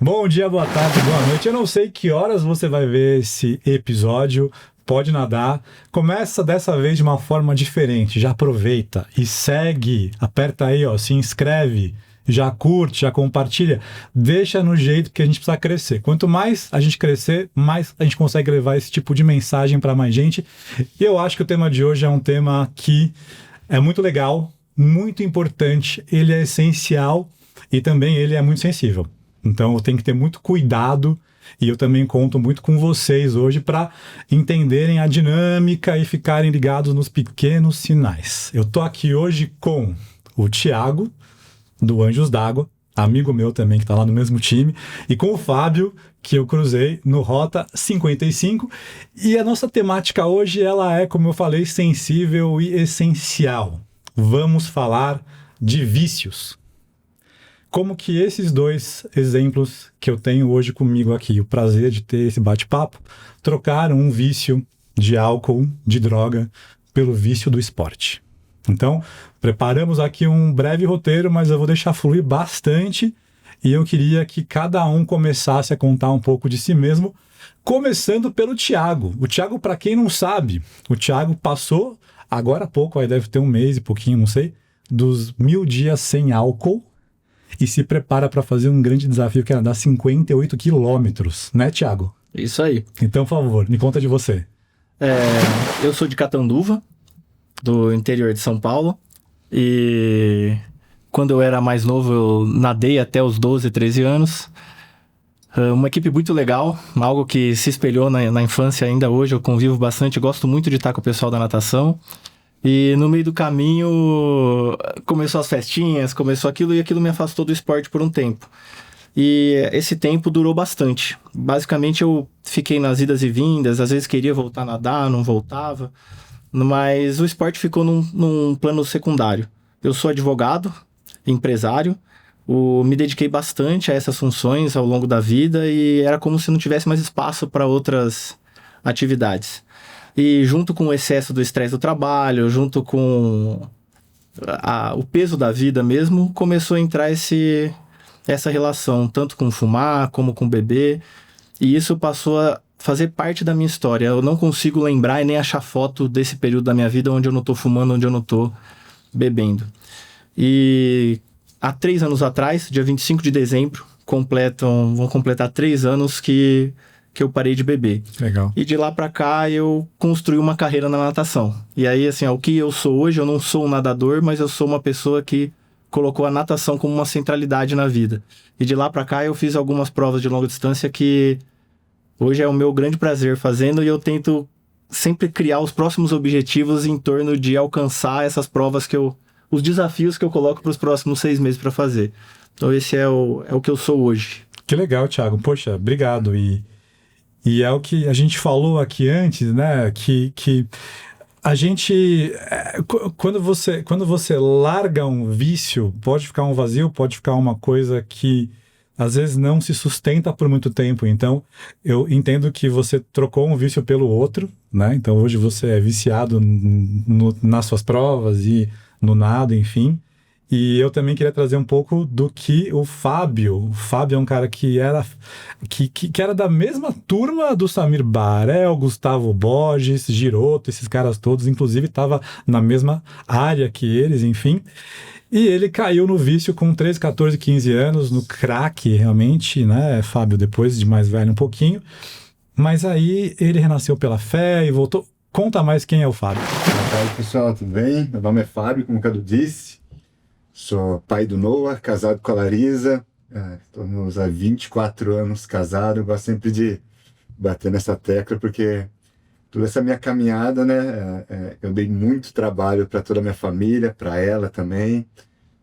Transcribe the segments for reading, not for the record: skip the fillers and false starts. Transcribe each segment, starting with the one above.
Bom dia, boa tarde, boa noite. Eu não sei que horas você vai ver esse episódio. Pode nadar. Começa dessa vez de uma forma diferente. Já aproveita e segue. Aperta aí, ó, se inscreve. Já curte, já compartilha. Deixa no jeito que a gente precisa crescer. Quanto mais a gente crescer, mais a gente consegue levar esse tipo de mensagem para mais gente. E eu acho que o tema de hoje é um tema que é muito legal, muito importante. Ele é essencial e também ele é muito sensível. Então eu tenho que ter muito cuidado e eu também conto muito com vocês hoje para entenderem a dinâmica e ficarem ligados nos pequenos sinais. Eu tô aqui hoje com o Thiago, do Anjos d'Água, amigo meu também que tá lá no mesmo time, e com o Fábio, que eu cruzei no Rota 55. E a nossa temática hoje, ela é, como eu falei, sensível e essencial. Vamos falar de vícios. Como que esses dois exemplos que eu tenho hoje comigo aqui, o prazer de ter esse bate-papo, trocaram um vício de álcool, de droga, pelo vício do esporte. Então, preparamos aqui um breve roteiro, mas eu vou deixar fluir bastante e eu queria que cada um começasse a contar um pouco de si mesmo, começando pelo Thiago. O Thiago, para quem não sabe, o Thiago passou, agora há pouco, aí deve ter um mês e pouquinho, não sei, dos 1000 dias sem álcool, e se prepara para fazer um grande desafio que é nadar 58 quilômetros, né, Thiago? Isso aí. Então, por favor, me conta de você. Eu sou de Catanduva, do interior de São Paulo, e quando eu era mais novo eu nadei até os 12, 13 anos. Uma equipe muito legal, algo que se espelhou na infância ainda hoje, eu convivo bastante, gosto muito de estar com o pessoal da natação. E no meio do caminho começou as festinhas, começou aquilo e aquilo me afastou do esporte por um tempo. E esse tempo durou bastante. Basicamente eu fiquei nas idas e vindas, às vezes queria voltar a nadar, não voltava. Mas o esporte ficou num plano secundário. Eu sou advogado, empresário, me dediquei bastante a essas funções ao longo da vida e era como se não tivesse mais espaço para outras atividades. E junto com o excesso do estresse do trabalho, junto com o peso da vida mesmo, começou a entrar essa relação, tanto com fumar como com beber. E isso passou a fazer parte da minha história. Eu não consigo lembrar e nem achar foto desse período da minha vida onde eu não tô fumando, onde eu não tô bebendo. E há 3 anos atrás, dia 25 de dezembro, vão completar 3 anos que eu parei de beber. Legal. E de lá pra cá eu construí uma carreira na natação. E aí, assim, o que eu sou hoje, eu não sou um nadador, mas eu sou uma pessoa que colocou a natação como uma centralidade na vida. E de lá pra cá eu fiz algumas provas de longa distância que hoje é o meu grande prazer fazendo, e eu tento sempre criar os próximos objetivos em torno de alcançar essas provas os desafios que eu coloco para os próximos 6 meses para fazer. Então esse é o que eu sou hoje. Que legal, Thiago. Poxa, obrigado. E é o que a gente falou aqui antes, né? Que a gente... Quando você larga um vício, pode ficar um vazio, pode ficar uma coisa que às vezes não se sustenta por muito tempo. Então, eu entendo que você trocou um vício pelo outro, né? Então, hoje você é viciado nas suas provas e no nado, enfim. E eu também queria trazer um pouco do que o Fábio é um cara que era da mesma turma do Samir Barel, Gustavo Borges, Giroto, esses caras todos, inclusive estava na mesma área que eles, enfim. E ele caiu no vício com 13, 14, 15 anos, no crack, realmente, né, Fábio, depois de mais velho um pouquinho. Mas aí ele renasceu pela fé e voltou. Conta mais quem é o Fábio. Boa tarde, pessoal, tudo bem? Meu nome é Fábio, como o Cadu disse. Sou pai do Noah, casado com a Larisa. Estamos há 24 anos casados. Gosto sempre de bater nessa tecla, porque toda essa minha caminhada, né, eu dei muito trabalho para toda a minha família, para ela também,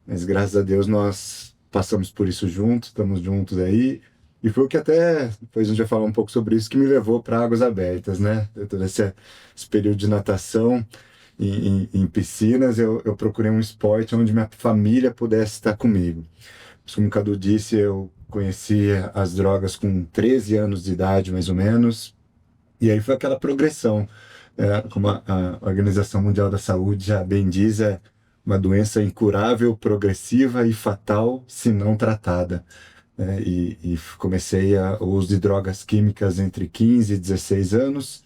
mas graças a Deus nós passamos por isso juntos, estamos juntos aí, e foi o que até, depois a gente vai falar um pouco sobre isso, que me levou para Águas Abertas, né, todo esse período de natação em piscinas, eu procurei um esporte onde minha família pudesse estar comigo. Como o Cadu disse, eu conheci as drogas com 13 anos de idade, mais ou menos. E aí foi aquela progressão. Como a Organização Mundial da Saúde já bem diz, é uma doença incurável, progressiva e fatal se não tratada. né? E comecei o uso de drogas químicas entre 15 e 16 anos.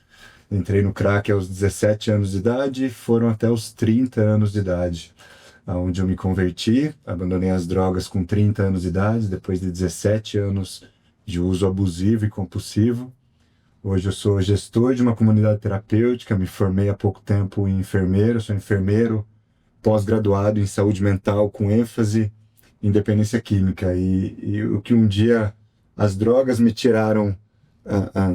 Entrei no crack aos 17 anos de idade e foram até os 30 anos de idade, onde eu me converti. Abandonei as drogas com 30 anos de idade, depois de 17 anos de uso abusivo e compulsivo. Hoje eu sou gestor de uma comunidade terapêutica, me formei há pouco tempo em enfermeiro, sou enfermeiro pós-graduado em saúde mental com ênfase em dependência química. E o que um dia as drogas me tiraram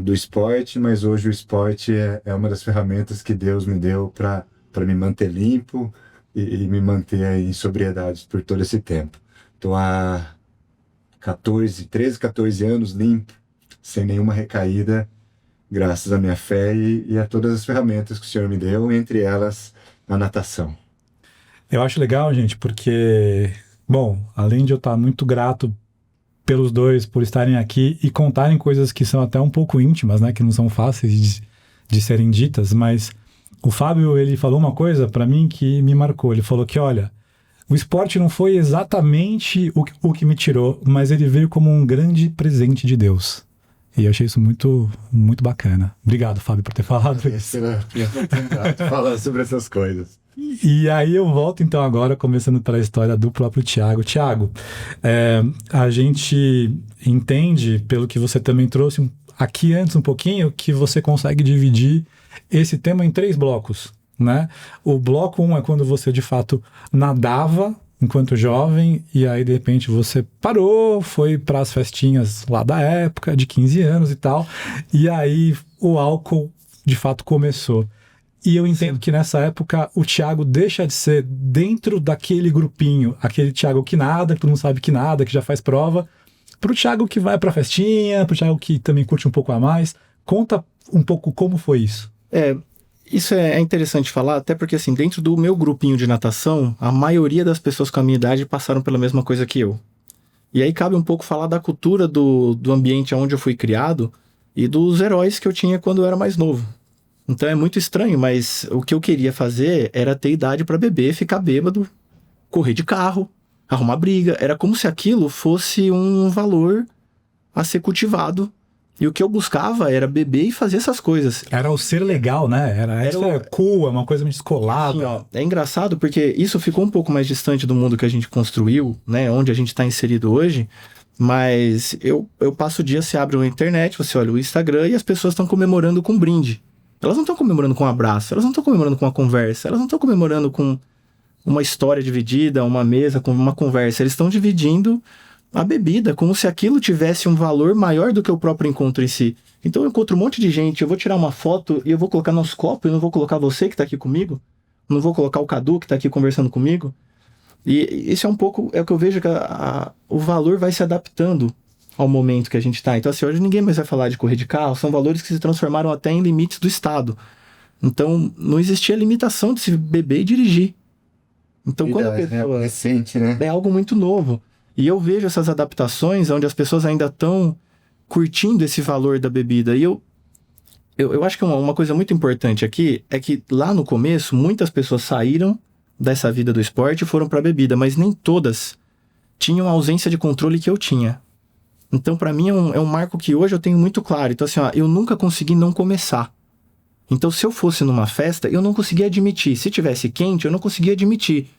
do esporte, mas hoje o esporte é uma das ferramentas que Deus me deu para me manter limpo e me manter em sobriedade por todo esse tempo. Estou há 13, 14 anos limpo, sem nenhuma recaída, graças à minha fé e a todas as ferramentas que o Senhor me deu, entre elas a natação. Eu acho legal, gente, porque, bom, além de eu estar muito grato pelos dois por estarem aqui e contarem coisas que são até um pouco íntimas, né, que não são fáceis de serem ditas, mas o Fábio, ele falou uma coisa para mim que me marcou. Ele falou que, olha, o esporte não foi exatamente o que me tirou, mas ele veio como um grande presente de Deus. E eu achei isso muito, muito bacana. Obrigado, Fábio, por ter falado isso. Falar sobre essas coisas. E aí eu volto então agora, começando pela história do próprio Thiago. Thiago, a gente entende, pelo que você também trouxe aqui antes um pouquinho, que você consegue dividir esse tema em 3 blocos, né? O bloco 1 é quando você de fato nadava enquanto jovem, e aí de repente você parou, foi para as festinhas lá da época, de 15 anos e tal, e aí o álcool de fato começou. E eu entendo que nessa época o Thiago deixa de ser dentro daquele grupinho, aquele Thiago que nada, que todo mundo sabe que nada, que já faz prova, pro Thiago que vai pra festinha, pro Thiago que também curte um pouco a mais. Conta um pouco como foi isso. Isso é interessante falar, até porque assim, dentro do meu grupinho de natação, a maioria das pessoas com a minha idade passaram pela mesma coisa que eu. E aí cabe um pouco falar da cultura do ambiente onde eu fui criado e dos heróis que eu tinha quando eu era mais novo. Então é muito estranho, mas o que eu queria fazer era ter idade para beber, ficar bêbado, correr de carro, arrumar briga. Era como se aquilo fosse um valor a ser cultivado. E o que eu buscava era beber e fazer essas coisas. Era o ser legal, né? Era cool, uma coisa meio descolada. Assim, ó, é engraçado porque isso ficou um pouco mais distante do mundo que a gente construiu, né? Onde a gente está inserido hoje. Mas eu passo o dia, você abre a internet, você olha o Instagram e as pessoas estão comemorando com brinde. Elas não estão comemorando com um abraço, elas não estão comemorando com uma conversa, elas não estão comemorando com uma história dividida, uma mesa, com uma conversa. Eles estão dividindo a bebida, como se aquilo tivesse um valor maior do que o próprio encontro em si. Então eu encontro um monte de gente, eu vou tirar uma foto e eu vou colocar nos copos, eu não vou colocar você que está aqui comigo, não vou colocar o Cadu que está aqui conversando comigo. E isso é um pouco, é o que eu vejo que o valor vai se adaptando ao momento que a gente está. Então assim, hoje ninguém mais vai falar de correr de carro, são valores que se transformaram até em limites do Estado. Então não existia limitação de se beber e dirigir. Então quando a pessoa... É recente, né? É algo muito novo. E eu vejo essas adaptações onde as pessoas ainda estão curtindo esse valor da bebida. E eu acho que uma coisa muito importante aqui é que lá no começo muitas pessoas saíram dessa vida do esporte e foram para a bebida, mas nem todas tinham a ausência de controle que eu tinha. Então para mim é um marco que hoje eu tenho muito claro. Então assim, ó, eu nunca consegui não começar. Então se eu fosse numa festa, eu não conseguia admitir. Se tivesse quente, eu não conseguia admitir.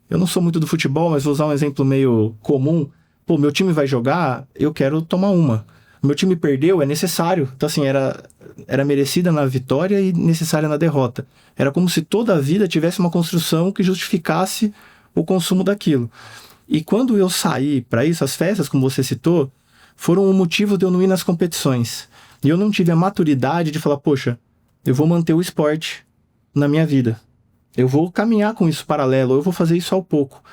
Eu não sou muito do futebol, mas vou usar um exemplo meio comum. Pô, meu time vai jogar, eu quero tomar uma. Meu time perdeu, é necessário. Então, assim, era merecida na vitória e necessária na derrota. Era como se toda a vida tivesse uma construção que justificasse o consumo daquilo. E quando eu saí para isso, as festas, como você citou, foram um motivo de eu não ir nas competições. E eu não tive a maturidade de falar, poxa, eu vou manter o esporte na minha vida. Eu vou caminhar com isso paralelo, eu vou fazer isso ao pouco.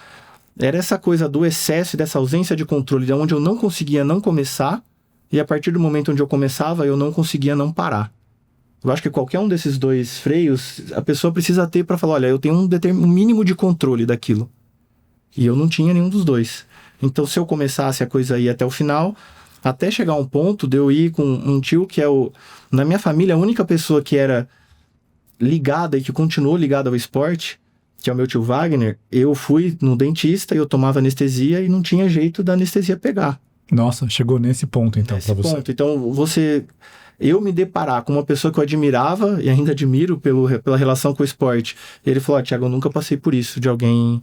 Era essa coisa do excesso e dessa ausência de controle, de onde eu não conseguia não começar, e a partir do momento onde eu começava, eu não conseguia não parar. Eu acho que qualquer um desses dois freios, a pessoa precisa ter para falar, olha, eu tenho um mínimo de controle daquilo. E eu não tinha nenhum dos dois. Então, se eu começasse a coisa aí até o final, até chegar a um ponto de eu ir com um tio que é na minha família, a única pessoa que era ligada e que continuou ligada ao esporte, que é o meu tio Wagner. Eu fui no dentista e eu tomava anestesia e não tinha jeito da anestesia pegar. Nossa, chegou nesse ponto então Nesse pra você. ponto. Então, eu me deparar com uma pessoa que eu admirava e ainda admiro pela relação com o esporte. Ele falou, Thiago, eu nunca passei por isso, de alguém...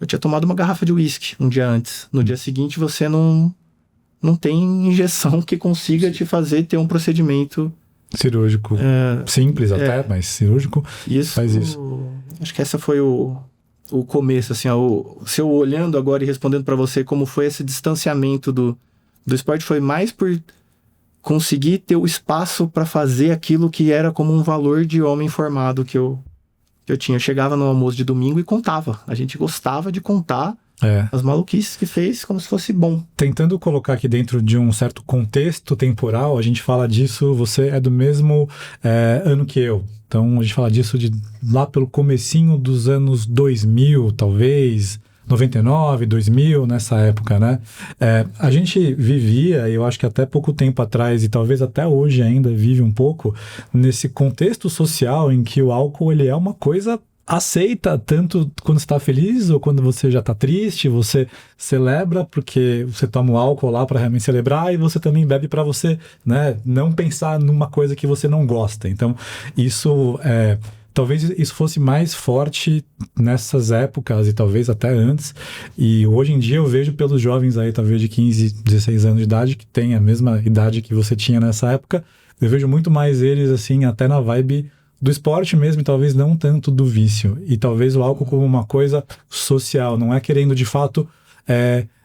Eu tinha tomado uma garrafa de uísque um dia antes. No dia seguinte, você não tem injeção que consiga te fazer ter um procedimento... Cirúrgico. Simples até, mas cirúrgico. Faz isso. Acho que essa foi o começo, assim, se eu olhando agora e respondendo para você como foi esse distanciamento do esporte, foi mais por conseguir ter o espaço para fazer aquilo que era como um valor de homem formado que eu tinha. Eu chegava no almoço de domingo e contava. A gente gostava de contar as maluquices que fez como se fosse bom. Tentando colocar aqui dentro de um certo contexto temporal, a gente fala disso, você é do mesmo ano que eu. Então a gente fala disso de lá pelo comecinho dos anos 2000, talvez, 99, 2000, nessa época, né? A gente vivia, eu acho que até pouco tempo atrás, e talvez até hoje ainda vive um pouco, nesse contexto social em que o álcool ele é uma coisa aceita, tanto quando você está feliz ou quando você já está triste, você celebra porque você toma o álcool lá para realmente celebrar, e você também bebe para você, né, não pensar numa coisa que você não gosta. Então, isso talvez isso fosse mais forte nessas épocas e talvez até antes. E hoje em dia eu vejo pelos jovens aí, talvez de 15, 16 anos de idade, que tem a mesma idade que você tinha nessa época, eu vejo muito mais eles assim, até na vibe do esporte mesmo, e talvez não tanto do vício. E talvez o álcool como uma coisa social, não é querendo de fato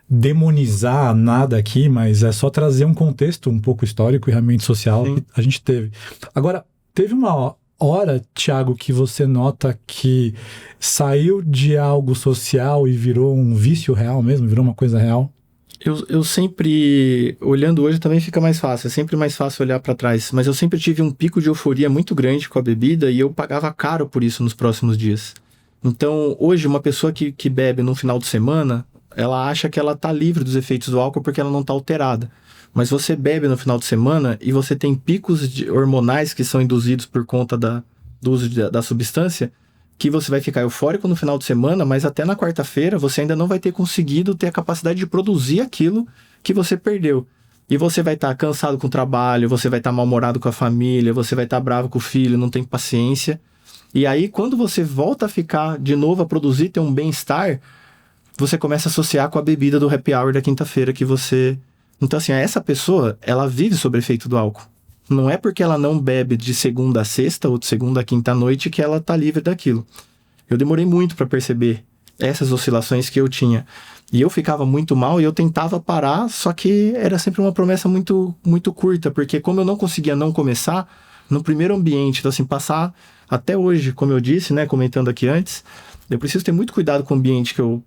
demonizar nada aqui, mas é só trazer um contexto um pouco histórico e realmente social que a gente teve. Agora, teve uma hora, Thiago, que você nota que saiu de algo social e virou um vício real mesmo, virou uma coisa real? Eu sempre, olhando hoje também fica mais fácil, é sempre mais fácil olhar para trás, mas eu sempre tive um pico de euforia muito grande com a bebida e eu pagava caro por isso nos próximos dias. Então, hoje, uma pessoa que bebe no final de semana, ela acha que ela tá livre dos efeitos do álcool porque ela não tá alterada. Mas você bebe no final de semana e você tem picos hormonais que são induzidos por conta do uso da substância, que você vai ficar eufórico no final de semana, mas até na quarta-feira você ainda não vai ter conseguido ter a capacidade de produzir aquilo que você perdeu. E você vai estar cansado com o trabalho, você vai estar mal-humorado com a família, você vai estar bravo com o filho, não tem paciência. E aí, quando você volta a ficar de novo a produzir, ter um bem-estar, você começa a associar com a bebida do happy hour da quinta-feira que você... Então, assim, essa pessoa, ela vive sob efeito do álcool. Não é porque ela não bebe de segunda a sexta ou de segunda a quinta à noite que ela tá livre daquilo. Eu demorei muito para perceber essas oscilações que eu tinha. E eu ficava muito mal e eu tentava parar, só que era sempre uma promessa muito, muito curta, porque como eu não conseguia não começar, no primeiro ambiente, então assim, passar até hoje, como eu disse, né, comentando aqui antes, eu preciso ter muito cuidado com o ambiente que eu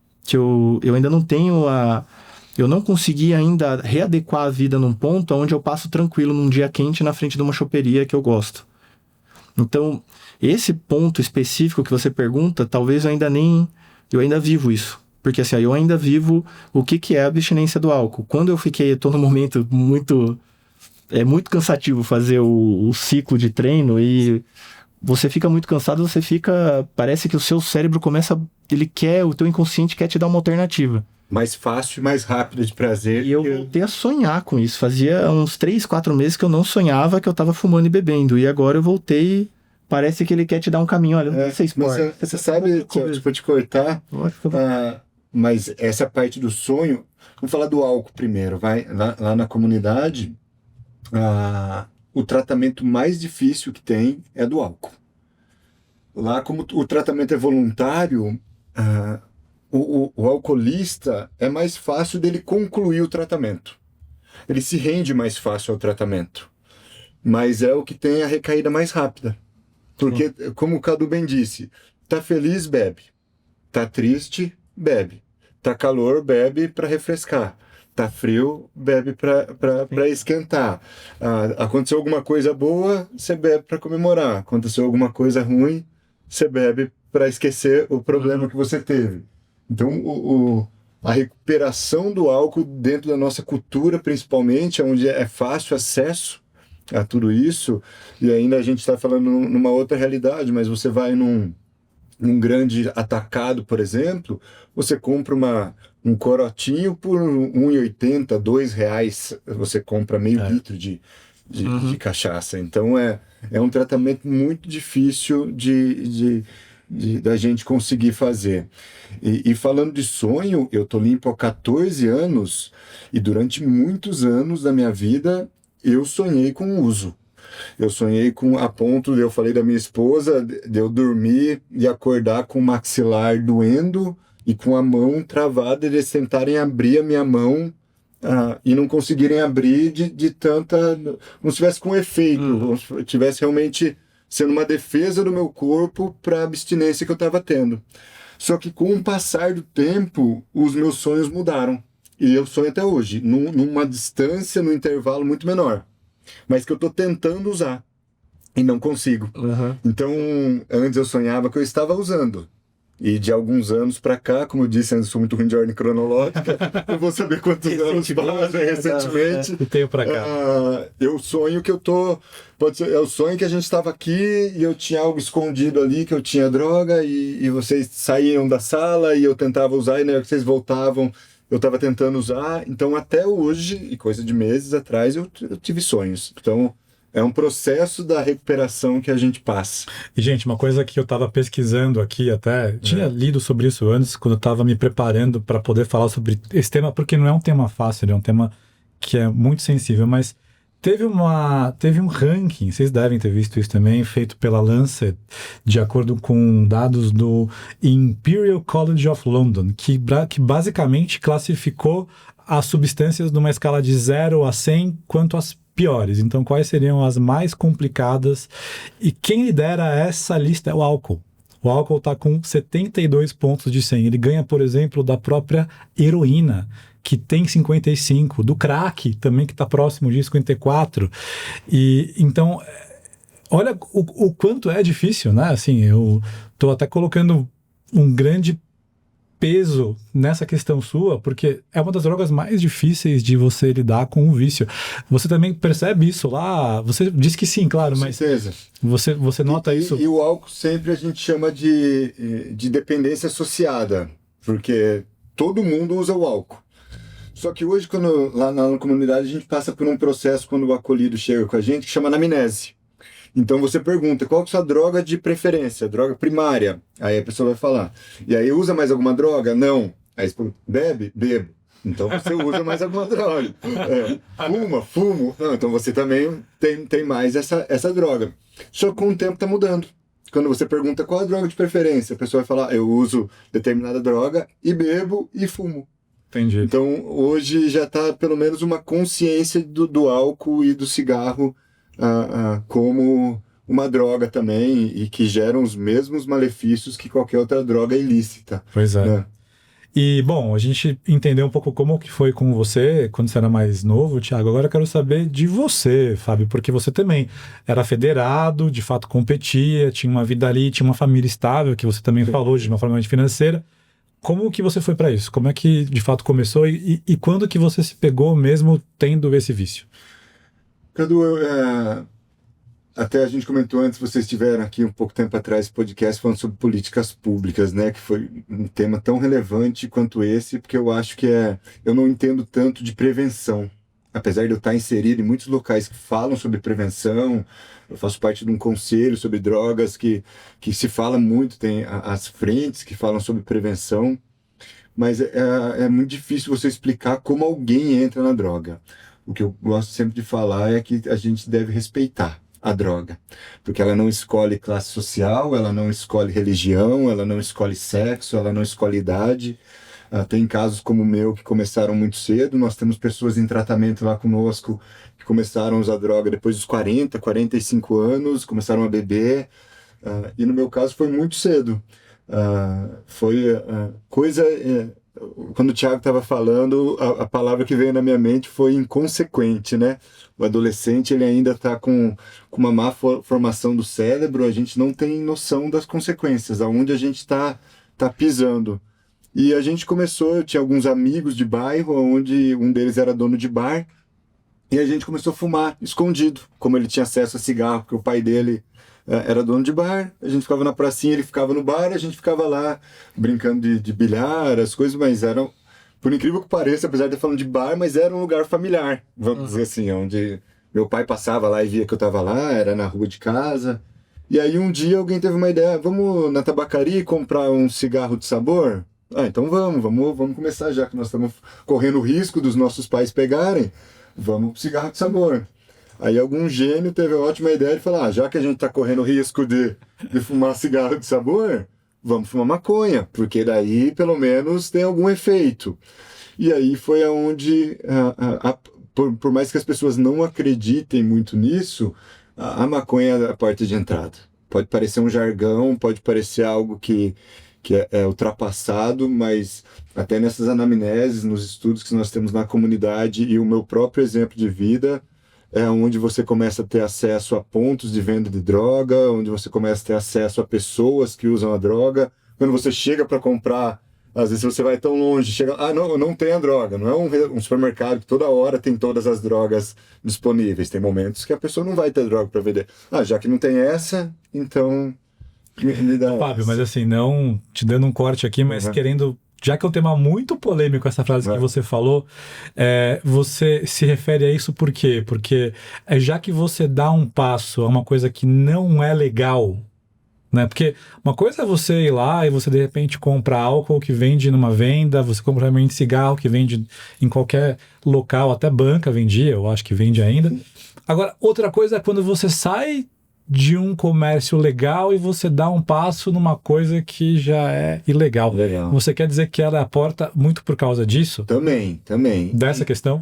ainda não tenho eu não consegui ainda readequar a vida num ponto onde eu passo tranquilo num dia quente na frente de uma choperia que eu gosto. Então, esse ponto específico que você pergunta, talvez eu ainda vivo isso. Porque assim, eu ainda vivo o que é a abstinência do álcool. Quando eu tô num momento muito... É muito cansativo fazer o ciclo de treino e você fica muito cansado, parece que o seu cérebro o teu inconsciente quer te dar uma alternativa. Mais fácil e mais rápido de prazer. E eu voltei a sonhar com isso. Fazia uns 3, 4 meses que eu não sonhava que eu tava fumando e bebendo. E agora eu voltei, parece que ele quer te dar um caminho. Olha, não sei esporte. Você sabe, vou te cortar, mas essa parte do sonho... Vamos falar do álcool primeiro, vai. Lá na comunidade, o tratamento mais difícil que tem é do álcool. Lá, como o tratamento é voluntário... O alcoolista é mais fácil dele concluir o tratamento. Ele se rende mais fácil ao tratamento. Mas é o que tem a recaída mais rápida. Porque, como o Cadu bem disse, tá feliz, bebe. Tá triste, bebe. Tá calor, bebe para refrescar. Tá frio, bebe para esquentar. Aconteceu alguma coisa boa, você bebe para comemorar. Aconteceu alguma coisa ruim, você bebe para esquecer o problema que você teve. Então, a recuperação do álcool dentro da nossa cultura, principalmente, onde é fácil acesso a tudo isso, e ainda a gente está falando numa outra realidade, mas você vai num num grande atacado, por exemplo, você compra um corotinho por R$1,80, R$2, você compra meio litro de cachaça. Então é um tratamento muito difícil da gente conseguir fazer. E falando de sonho, eu tô limpo há 14 anos e durante muitos anos da minha vida eu sonhei com o uso. Eu sonhei a ponto de eu falei da minha esposa, de eu dormir e acordar com o maxilar doendo e com a mão travada, eles tentarem abrir a minha mão e não conseguirem abrir de tanta... Não tivesse com efeito, tivesse realmente sendo uma defesa do meu corpo para a abstinência que eu estava tendo. Só que com o passar do tempo, os meus sonhos mudaram. E eu sonho até hoje, numa distância, num intervalo muito menor. Mas que eu estou tentando usar e não consigo. Então, antes eu sonhava que eu estava usando. E de alguns anos para cá, como eu disse, antes eu sou muito ruim de ordem cronológica, eu vou saber quantos anos fazem recentemente. E tenho para cá. Eu sonho que eu tô... Pode ser, é o sonho que a gente estava aqui e eu tinha algo escondido ali, que eu tinha droga e vocês saíam da sala e eu tentava usar e na hora que vocês voltavam eu estava tentando usar. Então até hoje, e coisa de meses atrás, eu tive sonhos. Então é um processo da recuperação que a gente passa. E, gente, uma coisa que eu estava pesquisando aqui até, tinha lido sobre isso antes, quando eu estava me preparando para poder falar sobre esse tema, porque não é um tema fácil, é um tema que é muito sensível, mas teve um ranking, vocês devem ter visto isso também, feito pela Lancet, de acordo com dados do Imperial College of London, que basicamente classificou as substâncias numa escala de 0 a 100 quanto às piores. Então, quais seriam as mais complicadas? E quem lidera essa lista é o álcool. O álcool está com 72 pontos de 100. Ele ganha, por exemplo, da própria heroína, que tem 55, do crack também, que está próximo de 54. E então, olha o quanto é difícil, né? Assim, eu estou até colocando um grande peso nessa questão sua, porque é uma das drogas mais difíceis de você lidar com o vício. Você também percebe isso lá? Você diz que sim, claro, com mas certeza. Você nota isso? E o álcool sempre a gente chama de dependência associada, porque todo mundo usa o álcool. Só que hoje, lá na comunidade, a gente passa por um processo, quando o acolhido chega com a gente, que chama anamnese. Então você pergunta, qual é a sua droga de preferência? Droga primária. Aí a pessoa vai falar. E aí, usa mais alguma droga? Não. Aí você pergunta, bebe? Bebo. Então você usa mais alguma droga. Fumo? Não, então você também tem mais essa droga. Só que com o tempo está mudando. Quando você pergunta qual é a droga de preferência, a pessoa vai falar, eu uso determinada droga e bebo e fumo. Entendi. Então hoje já está pelo menos uma consciência do álcool e do cigarro como uma droga também e que geram os mesmos malefícios que qualquer outra droga ilícita. Pois é. Né? E, bom, a gente entendeu um pouco como que foi com você quando você era mais novo, Thiago. Agora eu quero saber de você, Fábio, porque você também era federado, de fato competia, tinha uma vida ali, tinha uma família estável, que você também falou de uma forma mais financeira. Como que você foi para isso? Como é que, de fato, começou e quando que você se pegou mesmo tendo esse vício? Cadu, até a gente comentou antes, vocês tiveram aqui um pouco tempo atrás podcast falando sobre políticas públicas, né? Que foi um tema tão relevante quanto esse, porque eu acho que eu não entendo tanto de prevenção. Apesar de eu estar inserido em muitos locais que falam sobre prevenção, eu faço parte de um conselho sobre drogas que se fala muito, tem as frentes que falam sobre prevenção, mas é muito difícil você explicar como alguém entra na droga. O que eu gosto sempre de falar é que a gente deve respeitar a droga, porque ela não escolhe classe social, ela não escolhe religião, ela não escolhe sexo, ela não escolhe idade. Tem casos como o meu que começaram muito cedo, nós temos pessoas em tratamento lá conosco que começaram a usar droga depois dos 40, 45 anos, começaram a beber, e no meu caso foi muito cedo. Quando o Thiago estava falando, a palavra que veio na minha mente foi inconsequente, né? O adolescente ele ainda está com uma má formação do cérebro, a gente não tem noção das consequências, aonde a gente está pisando. E a gente começou, eu tinha alguns amigos de bairro, onde um deles era dono de bar, e a gente começou a fumar escondido, como ele tinha acesso a cigarro, porque o pai dele era dono de bar, a gente ficava na pracinha, ele ficava no bar, a gente ficava lá brincando de bilhar, as coisas, mas eram, por incrível que pareça, apesar de eu falando de bar, mas era um lugar familiar, vamos dizer assim, onde meu pai passava lá e via que eu tava lá, era na rua de casa. E aí um dia alguém teve uma ideia, vamos na tabacaria comprar um cigarro de sabor? Então vamos começar, já que nós estamos correndo o risco dos nossos pais pegarem, vamos pro cigarro de sabor. Aí algum gênio teve a ótima ideia de falar, já que a gente está correndo o risco de fumar cigarro de sabor, vamos fumar maconha, porque daí pelo menos tem algum efeito. E aí foi aonde, por mais que as pessoas não acreditem muito nisso, a maconha é a porta de entrada. Pode parecer um jargão, pode parecer algo que é ultrapassado, mas até nessas anamneses, nos estudos que nós temos na comunidade e o meu próprio exemplo de vida, é onde você começa a ter acesso a pontos de venda de droga, onde você começa a ter acesso a pessoas que usam a droga. Quando você chega para comprar, às vezes você vai tão longe, chega, não tem a droga, não é um supermercado que toda hora tem todas as drogas disponíveis. Tem momentos que a pessoa não vai ter droga para vender. Já que não tem essa, então me dá Fábio, essa. mas assim, não te dando um corte aqui, mas querendo... Já que é um tema muito polêmico essa frase que você falou, você se refere a isso por quê? Porque já que você dá um passo a uma coisa que não é legal, né? Porque uma coisa é você ir lá e você de repente compra álcool que vende numa venda, você compra realmente cigarro que vende em qualquer local, até banca vendia, eu acho que vende ainda. Agora, outra coisa é quando você sai de um comércio legal e você dá um passo numa coisa que já é ilegal. Legal. Você quer dizer que ela é a porta muito por causa disso? Também. Dessa questão?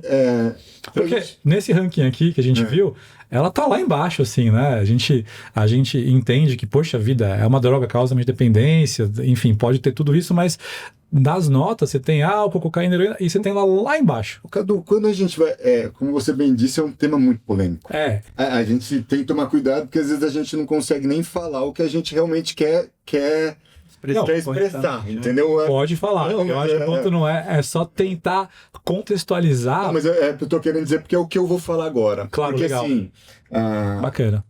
Porque nesse ranking aqui que a gente viu, ela tá lá embaixo, assim, né? A gente entende que, poxa vida, é uma droga, causa de dependência, enfim, pode ter tudo isso, mas nas notas você tem álcool, cocaína, heroína, e você tem lá embaixo. Cadu, quando a gente vai... como você bem disse, é um tema muito polêmico. A gente tem que tomar cuidado, porque às vezes a gente não consegue nem falar o que a gente realmente quer expressar, entendeu? Pode falar. Eu acho que o ponto não é só tentar contextualizar. Não, mas eu tô querendo dizer porque é o que eu vou falar agora. Claro, porque legal. Assim, bacana.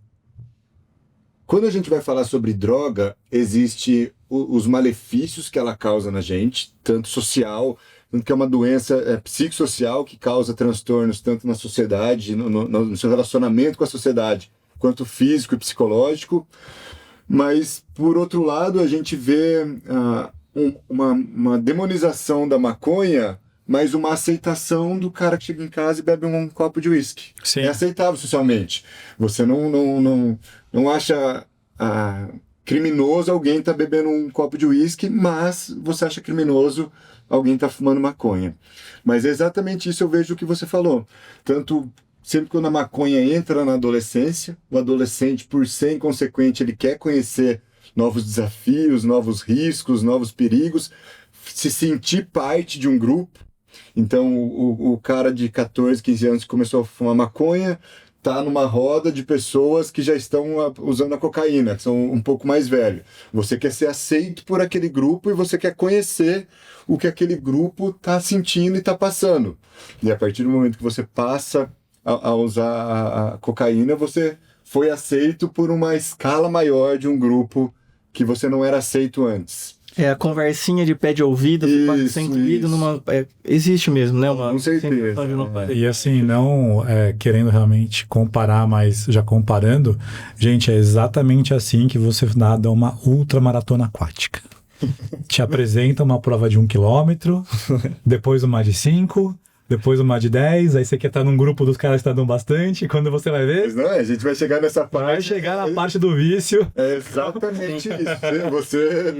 Quando a gente vai falar sobre droga, existe os malefícios que ela causa na gente, tanto social, tanto que é uma doença psicossocial que causa transtornos tanto na sociedade, no seu relacionamento com a sociedade, quanto físico e psicológico. Mas, por outro lado, a gente vê uma demonização da maconha, mas uma aceitação do cara que chega em casa e bebe um copo de uísque. Sim. É aceitável socialmente. Você não acha criminoso alguém estar bebendo um copo de uísque, mas você acha criminoso alguém estar fumando maconha. Mas é exatamente isso, eu vejo o que você falou. Tanto... Sempre quando a maconha entra na adolescência, o adolescente, por ser inconsequente, ele quer conhecer novos desafios, novos riscos, novos perigos, se sentir parte de um grupo. Então, o cara de 14, 15 anos que começou a fumar maconha, tá numa roda de pessoas que já estão usando a cocaína, que são um pouco mais velhos. Você quer ser aceito por aquele grupo e você quer conhecer o que aquele grupo tá sentindo e tá passando. E a partir do momento que você passa a usar a cocaína, você foi aceito por uma escala maior de um grupo que você não era aceito antes. A conversinha de pé de ouvido, ser incluído numa... existe mesmo, né? Com certeza. E assim, não querendo realmente comparar, mas já comparando, gente, é exatamente assim que você nada uma ultramaratona aquática. Te apresenta uma prova de 1 quilômetro, depois uma de 5... Depois uma de 10, aí você quer estar num grupo dos caras que nadam bastante, e quando você vai ver... Mas não a gente vai chegar nessa parte... Vai chegar na parte do vício. É exatamente isso. Você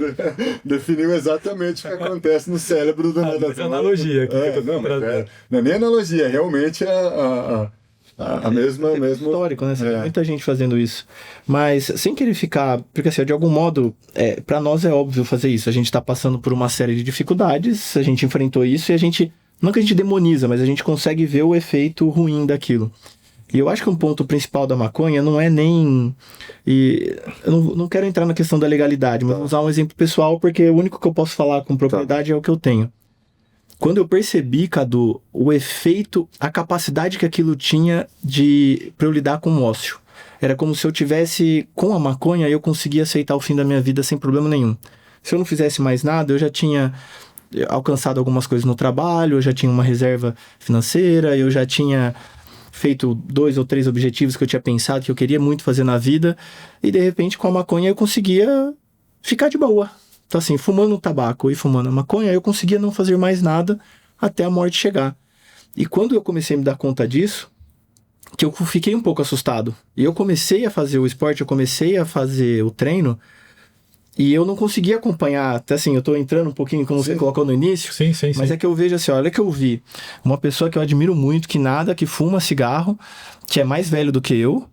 definiu exatamente o que acontece no cérebro do nadador. É analogia aqui que eu tô trazendo. Não é nem analogia, realmente a mesma... Histórico, né? Tem muita gente fazendo isso. Mas sem querer ficar... Porque assim, de algum modo, pra nós é óbvio fazer isso. A gente tá passando por uma série de dificuldades, a gente enfrentou isso e a gente... Não que a gente demoniza, mas a gente consegue ver o efeito ruim daquilo. E eu acho que um ponto principal da maconha não é nem... eu não quero entrar na questão da legalidade, mas vou usar um exemplo pessoal, porque o único que eu posso falar com propriedade é o que eu tenho. Quando eu percebi, Cadu, o efeito, a capacidade que aquilo tinha pra eu lidar com o ócio. era como se eu tivesse, com a maconha, eu conseguia aceitar o fim da minha vida sem problema nenhum. Se eu não fizesse mais nada, eu já tinha alcançado algumas coisas no trabalho, eu já tinha uma reserva financeira, eu já tinha feito 2 ou 3 objetivos que eu tinha pensado que eu queria muito fazer na vida, e de repente com a maconha eu conseguia ficar de boa. Então assim, fumando o tabaco e fumando a maconha, eu conseguia não fazer mais nada até a morte chegar. E quando eu comecei a me dar conta disso, que eu fiquei um pouco assustado, e eu comecei a fazer o esporte, eu comecei a fazer o treino, e eu não conseguia acompanhar, até assim, eu tô entrando um pouquinho, como você colocou no início, Sim. mas é que eu vejo assim, olha que eu vi uma pessoa que eu admiro muito, que nada, que fuma cigarro, que é mais velho do que eu,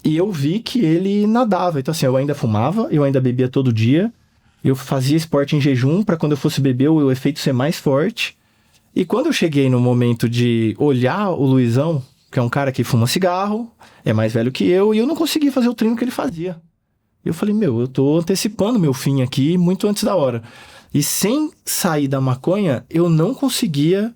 e eu vi que ele nadava. Então assim, eu ainda fumava, eu ainda bebia todo dia, eu fazia esporte em jejum para quando eu fosse beber o efeito ser mais forte. E quando eu cheguei no momento de olhar o Luizão, que é um cara que fuma cigarro, é mais velho que eu, e eu não consegui fazer o treino que ele fazia. Eu falei, eu tô antecipando meu fim aqui muito antes da hora. E sem sair da maconha, eu não conseguia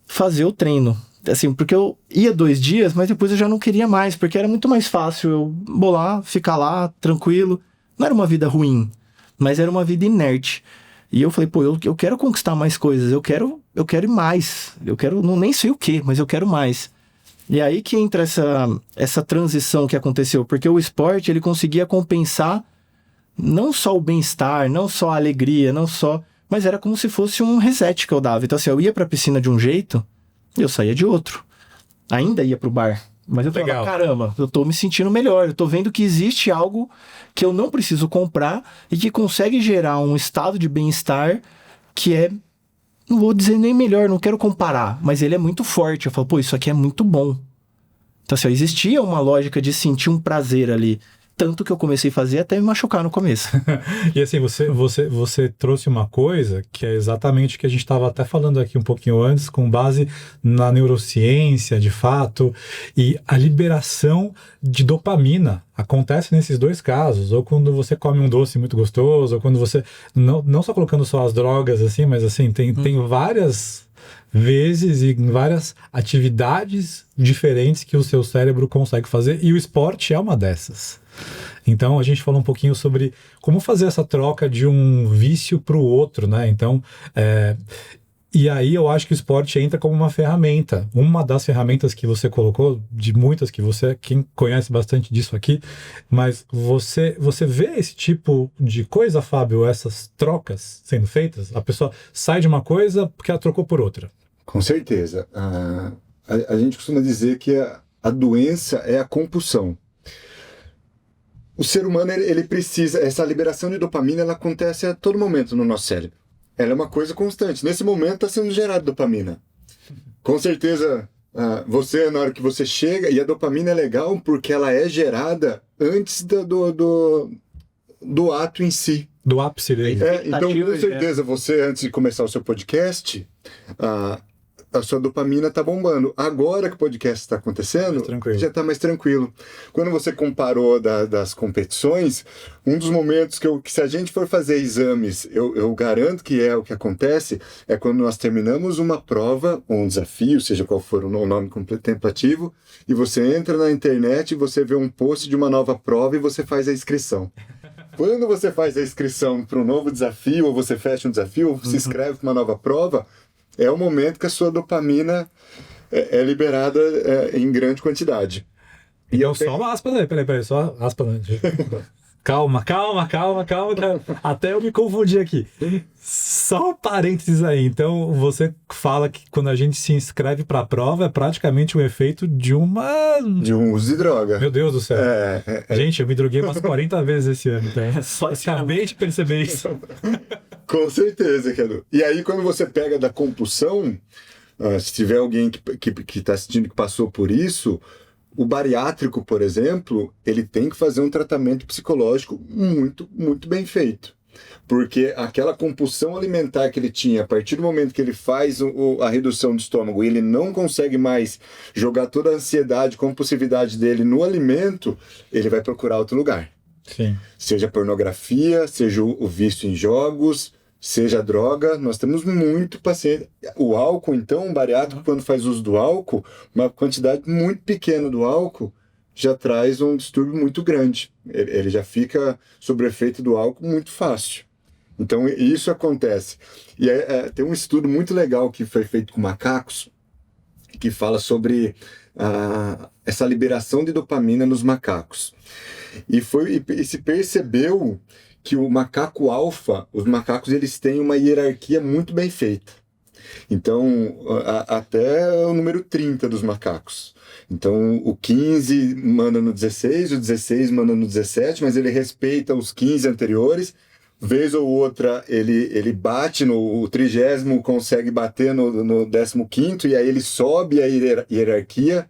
fazer o treino. Assim, porque eu ia 2 dias, mas depois eu já não queria mais, porque era muito mais fácil eu bolar, ficar lá, tranquilo. Não era uma vida ruim, mas era uma vida inerte. E eu falei, eu quero conquistar mais coisas, eu quero ir mais. Eu quero, nem sei o que, mas eu quero mais. E aí que entra essa transição que aconteceu, porque o esporte, ele conseguia compensar não só o bem-estar, não só a alegria, mas era como se fosse um reset que eu dava. Então assim, eu ia pra piscina de um jeito, eu saía de outro. Ainda ia pro bar, mas eu falava, caramba, eu tô me sentindo melhor, eu tô vendo que existe algo que eu não preciso comprar e que consegue gerar um estado de bem-estar que é, não vou dizer nem melhor, não quero comparar, mas ele é muito forte. Eu falo, isso aqui é muito bom. Então assim, existia uma lógica de sentir um prazer ali, tanto que eu comecei a fazer até me machucar no começo. E assim, você trouxe uma coisa que é exatamente o que a gente estava até falando aqui um pouquinho antes, com base na neurociência, de fato, e a liberação de dopamina acontece nesses 2 casos, ou quando você come um doce muito gostoso, ou quando você, não só colocando só as drogas assim, mas assim, tem várias vezes e em várias atividades diferentes que o seu cérebro consegue fazer, e o esporte é uma dessas. Então a gente falou um pouquinho sobre como fazer essa troca de um vício para o outro, né? Então, e aí eu acho que o esporte entra como uma ferramenta. Uma das ferramentas que você colocou, de muitas que quem conhece bastante disso aqui, mas você vê esse tipo de coisa, Fábio, essas trocas sendo feitas? A pessoa sai de uma coisa porque ela trocou por outra. Com certeza. A gente costuma dizer que a doença é a compulsão. O ser humano, ele precisa, essa liberação de dopamina, ela acontece a todo momento no nosso cérebro. Ela é uma coisa constante. Nesse momento está sendo gerada dopamina. Com certeza, você, na hora que você chega, e a dopamina é legal porque ela é gerada antes do ato em si. Do ápice dele. Então, com certeza, você, antes de começar o seu podcast, a sua dopamina está bombando. Agora que o podcast está acontecendo, já está mais tranquilo. Quando você comparou das competições, um dos momentos que se a gente for fazer exames, eu garanto que é o que acontece, é quando nós terminamos uma prova, ou um desafio, seja qual for o nome contemplativo, e você entra na internet, você vê um post de uma nova prova e você faz a inscrição. Quando você faz a inscrição para um novo desafio, ou você fecha um desafio, ou se inscreve para uma nova prova, é o momento que a sua dopamina é liberada em grande quantidade. E eu só uma aspas aí, peraí, só aspas. Calma. Até eu me confundi aqui. Só um parênteses aí. Então, você fala que quando a gente se inscreve para a prova, é praticamente um efeito de um uso de droga. Meu Deus do céu. Gente, eu me droguei umas 40 vezes esse ano. Só acabei de perceber isso. Com certeza, Cadu. E aí, quando você pega da compulsão, se tiver alguém que está assistindo que passou por isso, o bariátrico, por exemplo, ele tem que fazer um tratamento psicológico muito, muito bem feito. Porque aquela compulsão alimentar que ele tinha, a partir do momento que ele faz a redução do estômago e ele não consegue mais jogar toda a ansiedade, compulsividade dele no alimento, ele vai procurar outro lugar. Sim. Seja pornografia, seja o vício em jogos, seja droga, nós temos muito paciente. O álcool, então, o bariátrico, quando faz uso do álcool, uma quantidade muito pequena do álcool já traz um distúrbio muito grande. Ele já fica sob o efeito do álcool muito fácil. Então, isso acontece. E tem um estudo muito legal que foi feito com macacos, que fala sobre essa liberação de dopamina nos macacos. E se percebeu que o macaco alfa, os macacos, eles têm uma hierarquia muito bem feita. Então, até o número 30 dos macacos. Então, o 15 manda no 16, o 16 manda no 17, mas ele respeita os 15 anteriores. Vez ou outra, ele bate o 30º, consegue bater no 15º, e aí ele sobe a hierarquia.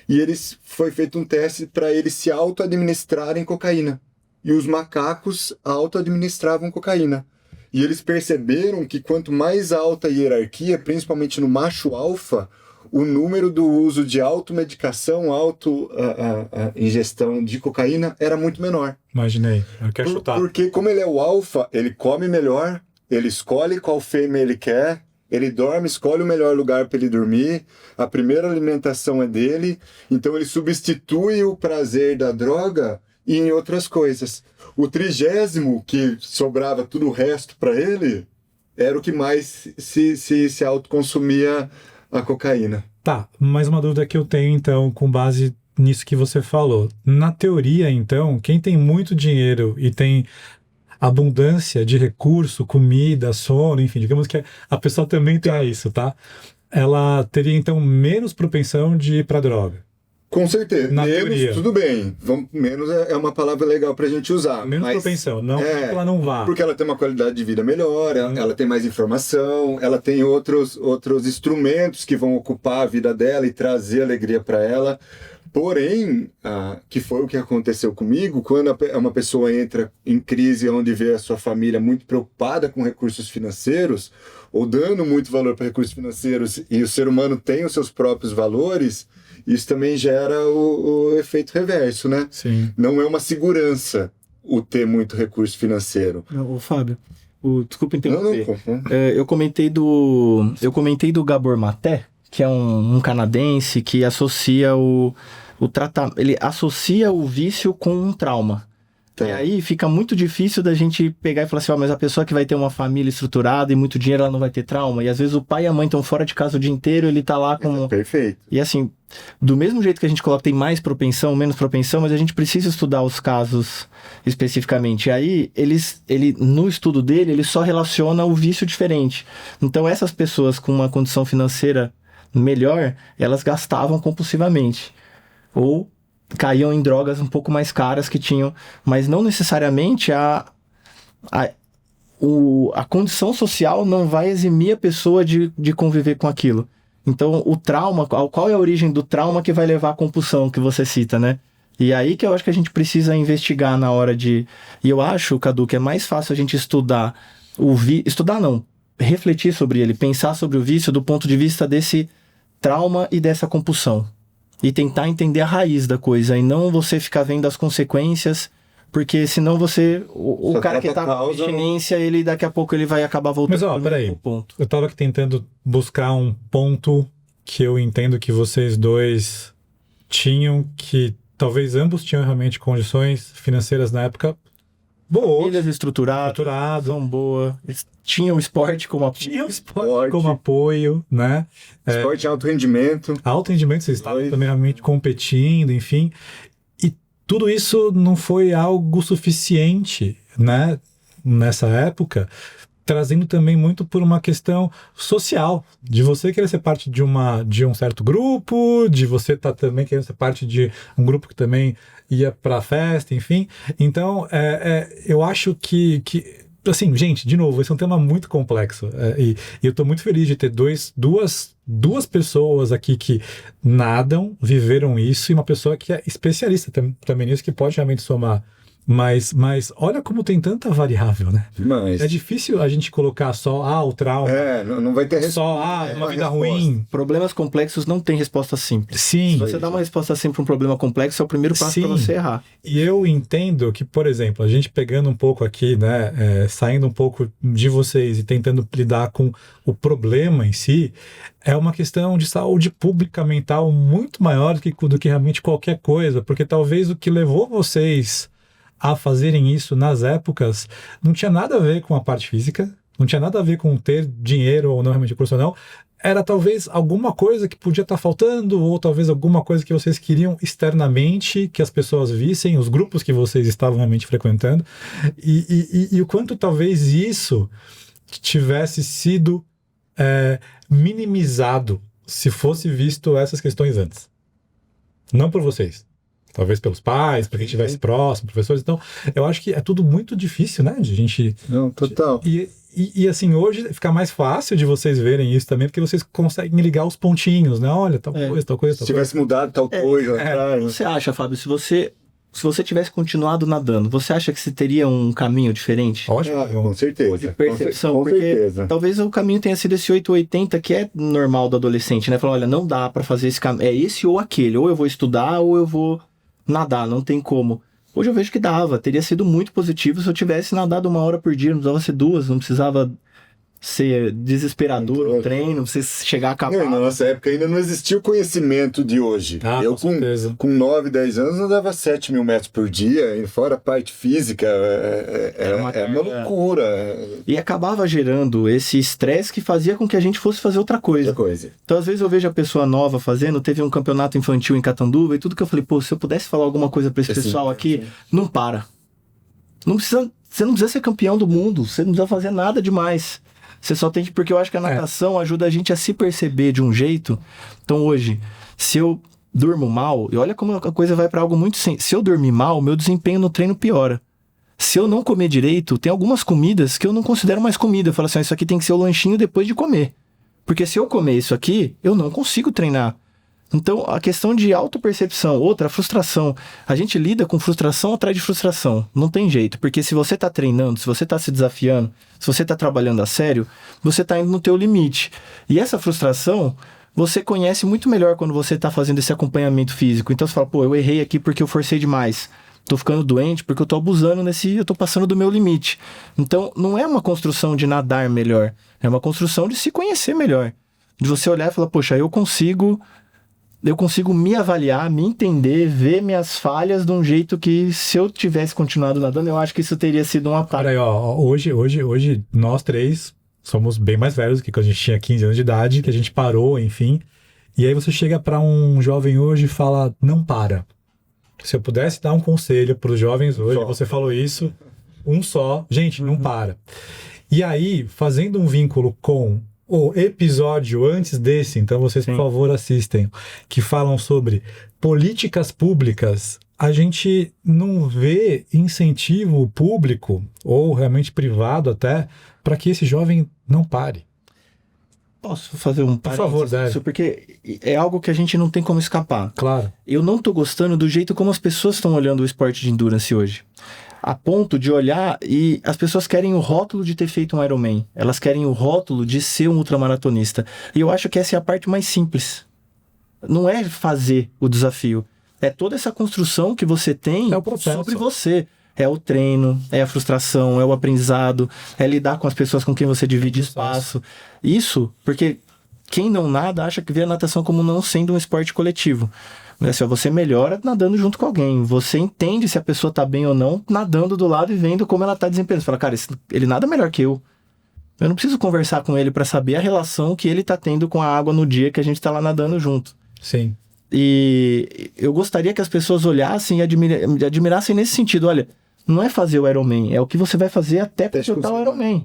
E foi feito um teste para eles se auto-administrarem cocaína. E os macacos auto-administravam cocaína. E eles perceberam que quanto mais alta a hierarquia, principalmente no macho alfa, o número do uso de automedicação, ingestão de cocaína era muito menor. Imaginei, eu quero chutar. Porque como ele é o alfa, ele come melhor, ele escolhe qual fêmea ele quer, ele dorme, escolhe o melhor lugar para ele dormir, a primeira alimentação é dele, então ele substitui o prazer da droga em outras coisas. O 30º, que sobrava tudo o resto para ele, era o que mais se autoconsumia a cocaína. Tá, mais uma dúvida que eu tenho, então, com base nisso que você falou. Na teoria, então, quem tem muito dinheiro e tem abundância de recurso, comida, sono, enfim, digamos que a pessoa também tem isso, tá? Ela teria, então, menos propensão de ir pra droga. Com certeza. Na menos, teoria. Tudo bem. Menos é uma palavra legal pra gente usar. Menos propensão, não porque ela não vá. Porque ela tem uma qualidade de vida melhor, ela tem mais informação, ela tem outros instrumentos que vão ocupar a vida dela e trazer alegria para ela. Porém, que foi o que aconteceu comigo, quando uma pessoa entra em crise onde vê a sua família muito preocupada com recursos financeiros, ou dando muito valor para recursos financeiros, e o ser humano tem os seus próprios valores, isso também gera o efeito reverso, né? Sim. Não é uma segurança o ter muito recurso financeiro. Ô, Fábio, desculpa interromper. Não. Eu comentei do Gabor Maté, que é um canadense que associa ele associa o vício com um trauma. Tá. E aí fica muito difícil da gente pegar e falar assim, mas a pessoa que vai ter uma família estruturada e muito dinheiro, ela não vai ter trauma. E às vezes o pai e a mãe estão fora de casa o dia inteiro, ele tá lá com... Perfeito. E assim, do mesmo jeito que a gente coloca tem mais propensão, menos propensão, mas a gente precisa estudar os casos especificamente. E aí, ele no estudo dele, ele só relaciona o vício diferente. Então essas pessoas com uma condição financeira melhor, elas gastavam compulsivamente. Ou caíam em drogas um pouco mais caras que tinham, mas não necessariamente a condição social não vai eximir a pessoa de conviver com aquilo. Então, o trauma, qual é a origem do trauma que vai levar à compulsão que você cita, né? E aí que eu acho que a gente precisa investigar na hora de... E eu acho, Cadu, que é mais fácil a gente estudar refletir sobre ele, pensar sobre o vício do ponto de vista desse trauma e dessa compulsão. E tentar entender a raiz da coisa, e não você ficar vendo as consequências, porque senão o cara que tá com abstinência, ele daqui a pouco ele vai acabar voltando. Mas peraí, ponto. Eu tava aqui tentando buscar um ponto que eu entendo que vocês dois tinham, que talvez ambos tinham realmente condições financeiras na época boas. Famílias estruturadas, são boas. Tinha o esporte como apoio. Tinha o esporte como apoio, né? Esporte alto rendimento. Alto rendimento, vocês estavam também realmente competindo, enfim. E tudo isso não foi algo suficiente, né? Nessa época, trazendo também muito por uma questão social, de você querer ser parte de um certo grupo, de você estar também querendo ser parte de um grupo que também ia pra festa, enfim. Então, eu acho que assim, gente, de novo, esse é um tema muito complexo, e eu tô muito feliz de ter duas pessoas aqui que nadam, viveram isso, e uma pessoa que é especialista também nisso, que pode realmente somar Mas olha como tem tanta variável, né? Mas É difícil a gente colocar só, o trauma, não vai ter só, uma vida ruim. Problemas complexos não têm resposta simples. Sim. Se você dá uma resposta simples para um problema complexo, é o primeiro passo para você errar. E eu entendo que, por exemplo, a gente pegando um pouco aqui, né, saindo um pouco de vocês e tentando lidar com o problema em si, é uma questão de saúde pública mental muito maior do que realmente qualquer coisa, porque talvez o que levou vocês a fazerem isso nas épocas não tinha nada a ver com a parte física, não tinha nada a ver com ter dinheiro ou não realmente profissional, era talvez alguma coisa que podia estar faltando, ou talvez alguma coisa que vocês queriam externamente, que as pessoas vissem, os grupos que vocês estavam realmente frequentando, e o quanto talvez isso tivesse sido minimizado se fosse visto essas questões antes. Não por vocês. Talvez pelos pais, para quem estivesse próximo, professores. Então, eu acho que é tudo muito difícil, né? De a gente... Não, total. E assim, hoje fica mais fácil de vocês verem isso também, porque vocês conseguem ligar os pontinhos, né? Olha, tal coisa, tal coisa. Se tivesse mudado tal coisa. Você acha, Fábio, se você tivesse continuado nadando, você acha que você teria um caminho diferente? Ótimo. Com certeza. De percepção, com porque certeza. talvez o caminho tenha sido esse 880, que é normal do adolescente, né? Falar, olha, não dá pra fazer esse caminho, é esse ou aquele, ou eu vou estudar ou eu vou nadar, não tem como. Hoje eu vejo que dava, teria sido muito positivo se eu tivesse nadado 1 hora por dia, não precisava ser 2, não precisava ser desesperador o treino, você chegar a acabar. Na nossa época ainda não existia o conhecimento de hoje. Eu com 9, 10 anos andava 7 mil metros por dia, e fora a parte física, é uma loucura. E acabava gerando esse estresse que fazia com que a gente fosse fazer outra coisa. Então às vezes eu vejo a pessoa nova fazendo, teve um campeonato infantil em Catanduva e tudo que eu falei, se eu pudesse falar alguma coisa para esse pessoal aqui, não para. Você não precisa ser campeão do mundo, você não precisa fazer nada demais. Você só tem que... Porque eu acho que a natação ajuda a gente a se perceber de um jeito. Então hoje, se eu durmo mal, e olha como a coisa vai para algo muito simples. Se eu dormir mal, meu desempenho no treino piora. Se eu não comer direito, tem algumas comidas que eu não considero mais comida. Eu falo assim, isso aqui tem que ser o lanchinho depois de comer. Porque se eu comer isso aqui, eu não consigo treinar. Então, a questão de autopercepção, outra, a frustração. A gente lida com frustração atrás de frustração. Não tem jeito, porque se você está treinando, se você está se desafiando, se você está trabalhando a sério, você está indo no teu limite. E essa frustração, você conhece muito melhor quando você está fazendo esse acompanhamento físico. Então, você fala, eu errei aqui porque eu forcei demais. Tô ficando doente porque eu tô abusando eu tô passando do meu limite. Então, não é uma construção de nadar melhor. É uma construção de se conhecer melhor. De você olhar e falar, poxa, eu consigo me avaliar, me entender, ver minhas falhas de um jeito que, se eu tivesse continuado nadando, eu acho que isso teria sido um ataque. Olha aí, hoje nós três somos bem mais velhos que quando a gente tinha 15 anos de idade, que a gente parou, enfim. E aí você chega para um jovem hoje e fala, não para. Se eu pudesse dar um conselho para os jovens hoje, você falou isso, um só, gente, não para. E aí, fazendo um vínculo com o episódio antes desse, então vocês, por favor, assistem, que falam sobre políticas públicas, a gente não vê incentivo público, ou realmente privado até, para que esse jovem não pare. Posso fazer um Por favor, deve. Porque é algo que a gente não tem como escapar. Claro. Eu não tô gostando do jeito como as pessoas estão olhando o esporte de endurance hoje. A ponto de olhar e as pessoas querem o rótulo de ter feito um Ironman. Elas querem o rótulo de ser um ultramaratonista. E eu acho que essa é a parte mais simples. Não é fazer o desafio. É toda essa construção que você tem sobre você. É o treino, é a frustração, é o aprendizado, é lidar com as pessoas com quem você divide espaço. Isso, porque quem não nada acha que vê a natação como não sendo um esporte coletivo. Assim, você melhora nadando junto com alguém. Você entende se a pessoa tá bem ou não, nadando do lado e vendo como ela tá desempenhando. Você fala, cara, ele nada melhor que eu. Eu não preciso conversar com ele para saber a relação que ele tá tendo com a água no dia que a gente tá lá nadando junto. Sim. E eu gostaria que as pessoas olhassem e admirassem nesse sentido. Olha, não é fazer o Ironman, é o que você vai fazer até completar o Ironman.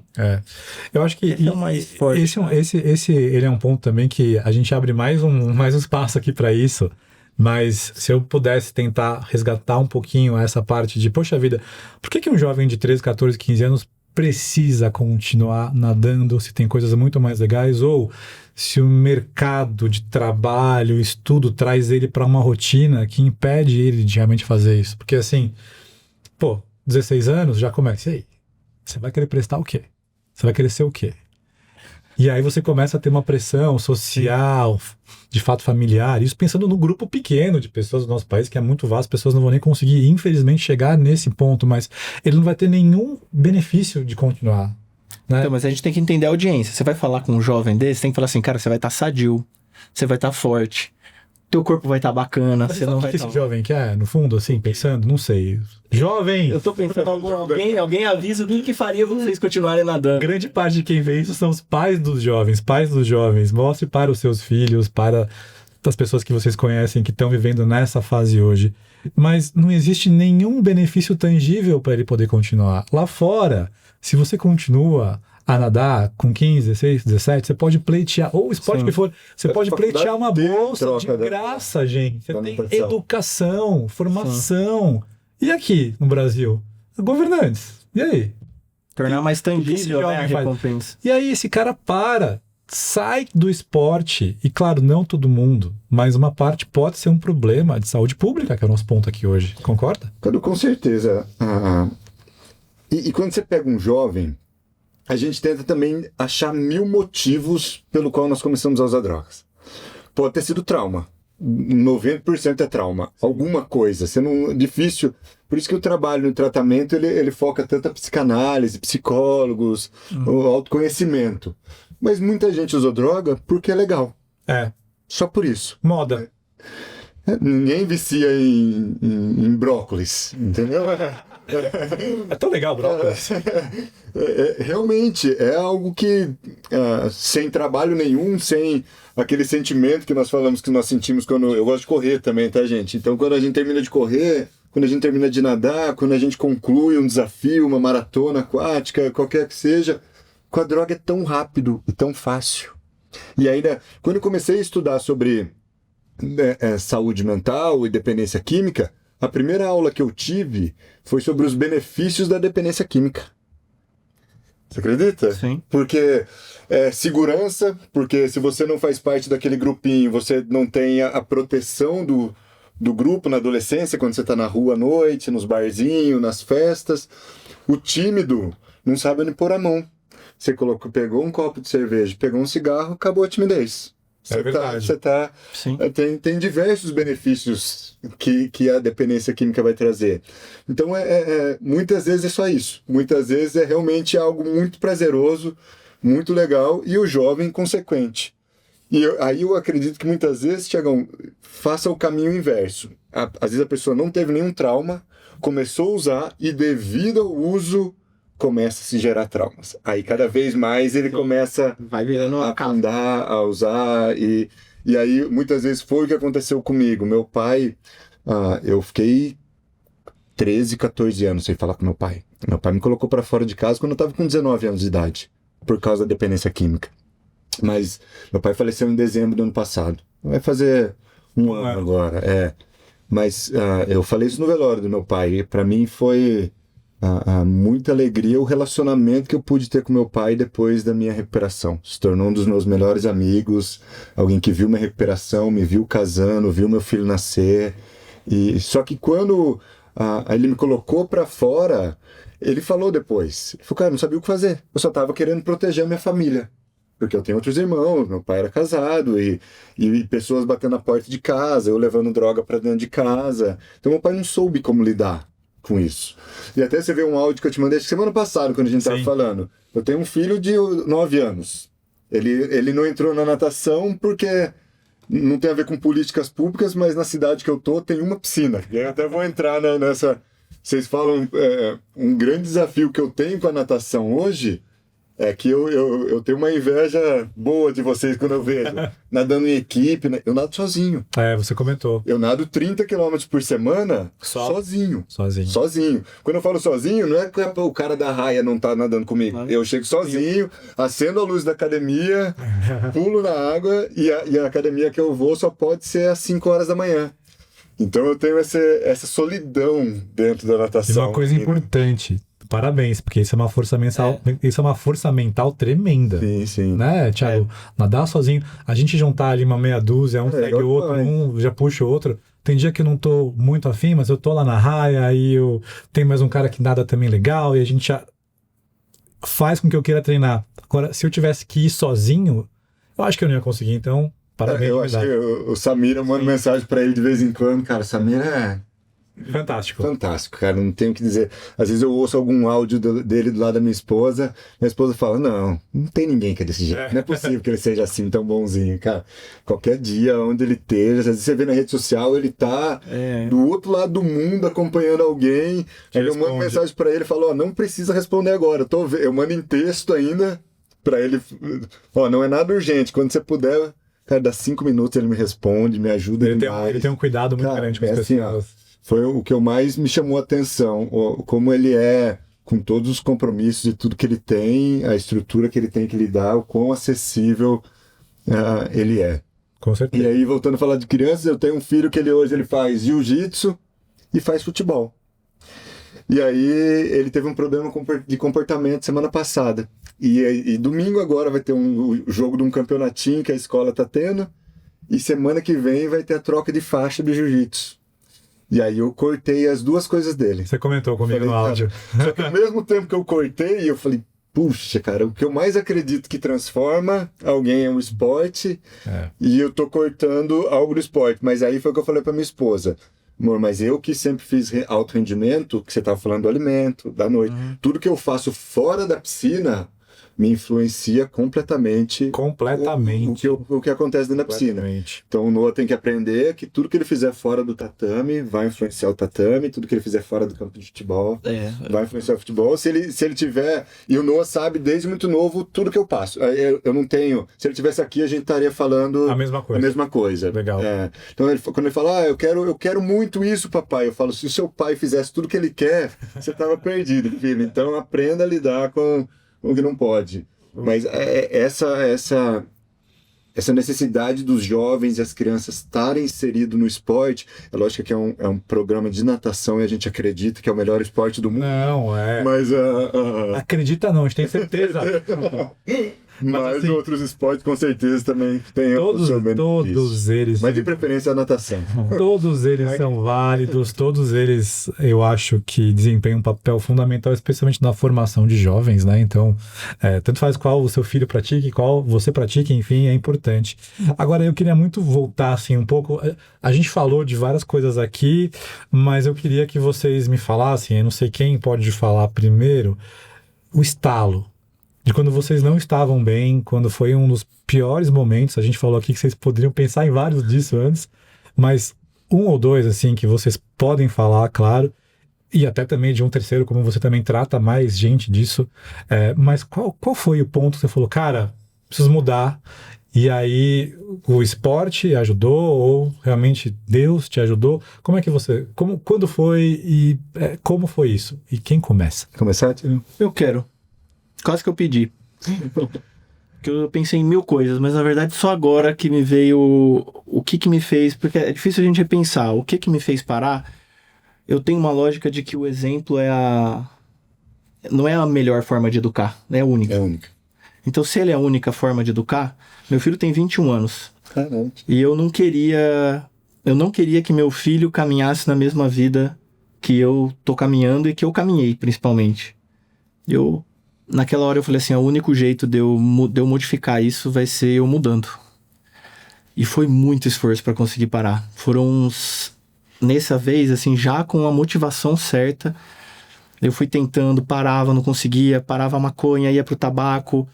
Eu acho que esse é o mais forte. Esse ele é um ponto também que a gente abre mais um espaço aqui para isso. Mas se eu pudesse tentar resgatar um pouquinho essa parte de, poxa vida, por que um jovem de 13, 14, 15 anos precisa continuar nadando se tem coisas muito mais legais? Ou se o mercado de trabalho, estudo, traz ele para uma rotina que impede ele de realmente fazer isso? Porque assim, 16 anos, já começa. E aí? Você vai querer prestar o quê? Você vai querer ser o quê? E aí você começa a ter uma pressão social, de fato familiar, isso pensando no grupo pequeno de pessoas do nosso país, que é muito vasto, as pessoas não vão nem conseguir, infelizmente, chegar nesse ponto, mas ele não vai ter nenhum benefício de continuar. Né? Então, mas a gente tem que entender a audiência. Você vai falar com um jovem desse, tem que falar assim, cara, você vai estar sadio, você vai estar forte, teu corpo vai estar bacana, Mas você não vai o que estar... esse jovem quer, no fundo, assim, pensando? Não sei. Jovem! Eu tô pensando, alguém avisa o que faria vocês continuarem nadando. Grande parte de quem vê isso são os pais dos jovens. Mostre para os seus filhos, para as pessoas que vocês conhecem que estão vivendo nessa fase hoje. Mas não existe nenhum benefício tangível para ele poder continuar. Lá fora, se você continua a nadar com 15, 16, 17, você pode pleitear, ou o esporte que for, você pode pleitear uma bolsa de graça, gente. Você tem educação, formação. E aqui no Brasil? Governantes. E aí? Tornar mais tangível, esse né, a jovem faz? recompensa. E aí esse cara sai do esporte. E claro, não todo mundo, mas uma parte pode ser um problema de saúde pública, que é o nosso ponto aqui hoje. Concorda? Cadu, com certeza. E quando você pega um jovem, a gente tenta também achar 1000 motivos pelo qual nós começamos a usar drogas. Pode ter sido trauma. 90% é trauma. Alguma coisa. Difícil. Por isso que o trabalho no tratamento, ele foca tanto a psicanálise, psicólogos, o autoconhecimento. Mas muita gente usou droga porque é legal. É. Só por isso. Moda. Ninguém vicia em brócolis, entendeu? É tão legal, brócolis. Realmente, é algo que, sem trabalho nenhum, sem aquele sentimento que nós falamos, que nós sentimos quando... Eu gosto de correr também, tá, gente? Então, quando a gente termina de correr, quando a gente termina de nadar, quando a gente conclui um desafio, uma maratona aquática, qualquer que seja, com a droga é tão rápido e tão fácil. E ainda, quando eu comecei a estudar sobre saúde mental e dependência química, a primeira aula que eu tive foi sobre os benefícios da dependência química. Você acredita? Sim. Porque segurança, porque se você não faz parte daquele grupinho, você não tem a proteção do grupo na adolescência, quando você está na rua à noite, nos barzinhos, nas festas. O tímido não sabe onde pôr a mão. Você pegou um copo de cerveja, pegou um cigarro, acabou a timidez. É verdade. Tem diversos benefícios que a dependência química vai trazer. Então, muitas vezes é só isso. Muitas vezes é realmente algo muito prazeroso, muito legal, e o jovem consequente. E aí eu acredito que muitas vezes, Tiagão, faça o caminho inverso. Às vezes a pessoa não teve nenhum trauma, começou a usar, e devido ao uso, começa a se gerar traumas. Aí cada vez mais ele começa a afundar, a usar, e aí muitas vezes foi o que aconteceu comigo. Meu pai, eu fiquei 13, 14 anos sem falar com meu pai. Meu pai me colocou para fora de casa quando eu estava com 19 anos de idade, por causa da dependência química. Mas meu pai faleceu em dezembro do ano passado. Vai fazer um ano agora, Mas eu falei isso no velório do meu pai, e para mim foi... muita alegria o relacionamento que eu pude ter com meu pai depois da minha recuperação. Se tornou um dos meus melhores amigos, alguém que viu minha recuperação, me viu casando, viu meu filho nascer. E só que quando ele me colocou para fora, ele falou depois, ele falou, cara, eu não sabia o que fazer, eu só estava querendo proteger a minha família, porque eu tenho outros irmãos, meu pai era casado, e pessoas batendo na porta de casa, eu levando droga para dentro de casa. Então meu pai não soube como lidar com isso. E até você vê um áudio que eu te mandei semana passada, quando a gente estava falando. Eu tenho um filho de 9 anos. Ele não entrou na natação porque não tem a ver com políticas públicas, mas na cidade que eu tô tem uma piscina. E eu até vou entrar nessa... Vocês falam, um grande desafio que eu tenho com a natação hoje é que eu tenho uma inveja boa de vocês quando eu vejo nadando em equipe, né? Eu nado sozinho. Você comentou. Eu nado 30 km por semana sozinho. Quando eu falo sozinho, não é que o cara da raia não tá nadando comigo. Eu chego sozinho, acendo a luz da academia, pulo na água, e a academia que eu vou só pode ser às 5 horas da manhã. Então eu tenho essa solidão dentro da natação. E uma coisa importante, Parabéns, porque isso é uma força mental, isso é uma força mental tremenda. Sim, sim. Né, Thiago? Nadar sozinho, a gente juntar ali uma meia dúzia, um segue o outro, um já puxa o outro. Tem dia que eu não tô muito afim, mas eu tô lá na raia, aí tem mais um cara que nada também legal, e a gente já faz com que eu queira treinar. Agora, se eu tivesse que ir sozinho, eu acho que eu não ia conseguir, então, parabéns. Eu acho que o Samir, eu mando mensagem pra ele de vez em quando, cara, Samir é fantástico, cara, não tenho o que dizer. Às vezes eu ouço algum áudio dele do lado da minha esposa fala, não tem ninguém que é desse jeito, não é possível que ele seja assim, tão bonzinho, cara. Qualquer dia, onde ele esteja, às vezes você vê na rede social, ele tá do outro lado do mundo acompanhando alguém, aí eu mando mensagem pra ele e falo, não precisa responder agora, eu mando em texto ainda pra ele, não é nada urgente, quando você puder, cara, dá 5 minutos ele me responde, me ajuda demais. Ele tem um cuidado muito grande com as pessoas. Foi o que mais me chamou a atenção, como ele é, com todos os compromissos e tudo que ele tem, a estrutura que ele tem que lidar, o quão acessível ele é. Com certeza. E aí, voltando a falar de crianças, eu tenho um filho que hoje ele faz jiu-jitsu e faz futebol. E aí, ele teve um problema de comportamento semana passada. E domingo agora vai ter o jogo de um campeonatinho que a escola tá tendo, e semana que vem vai ter a troca de faixa do jiu-jitsu. E aí eu cortei as duas coisas dele. Você comentou comigo no áudio. Só que ao mesmo tempo que eu cortei, eu falei, puxa, cara, o que eu mais acredito que transforma alguém é um esporte, e eu tô cortando algo do esporte. Mas aí foi o que eu falei pra minha esposa. Amor, mas eu que sempre fiz alto rendimento, que você tava falando do alimento, da noite, tudo que eu faço fora da piscina me influencia completamente o que acontece dentro da piscina. Então o Noah tem que aprender que tudo que ele fizer fora do tatame vai influenciar o tatame, tudo que ele fizer fora do campo de futebol vai influenciar o futebol. Se ele tiver... E o Noah sabe desde muito novo tudo que eu passo. Eu não tenho... Se ele estivesse aqui, a gente estaria falando a mesma coisa. Legal. Então quando ele fala, eu quero muito isso, papai. Eu falo, se o seu pai fizesse tudo que ele quer, você estava perdido, filho. Então aprenda a lidar com o que não pode. Mas essa necessidade dos jovens e as crianças estarem inseridos no esporte, é lógico que é um programa de natação e a gente acredita que é o melhor esporte do mundo. Não, Mas acredita não, a gente tem certeza. Mas assim, outros esportes com certeza também tem o seu benefício. Todos eles. Mas de preferência a natação. Todos eles são válidos, todos eles eu acho que desempenham um papel fundamental, especialmente na formação de jovens, né? Então, tanto faz qual o seu filho pratique, qual você pratique, enfim, é importante. Agora, eu queria muito voltar assim um pouco. A gente falou de várias coisas aqui, mas eu queria que vocês me falassem, eu não sei quem pode falar primeiro, o estalo. De quando vocês não estavam bem, quando foi um dos piores momentos. A gente falou aqui que vocês poderiam pensar em vários disso antes, mas um ou dois, assim, que vocês podem falar, claro, e até também de um terceiro, como você também trata mais gente disso. Mas qual foi o ponto que você falou, cara, preciso mudar? E aí o esporte ajudou ou realmente Deus te ajudou? Como é que você... Quando foi e como foi isso? E quem começa? Começar? Eu quero. Quase que eu pedi. Porque eu pensei em 1000 coisas, mas na verdade só agora que me veio o que me fez, porque é difícil a gente repensar. O que me fez parar? Eu tenho uma lógica de que o exemplo não é a melhor forma de educar, é a única. É a única. Então se ele é a única forma de educar, meu filho tem 21 anos. Caramba. E eu não queria que meu filho caminhasse na mesma vida que eu tô caminhando e que eu caminhei, principalmente. Naquela hora eu falei assim, o único jeito de eu modificar isso vai ser eu mudando. E foi muito esforço para conseguir parar. Nessa vez, assim, já com a motivação certa, eu fui tentando, parava, não conseguia, parava a maconha, ia pro tabaco.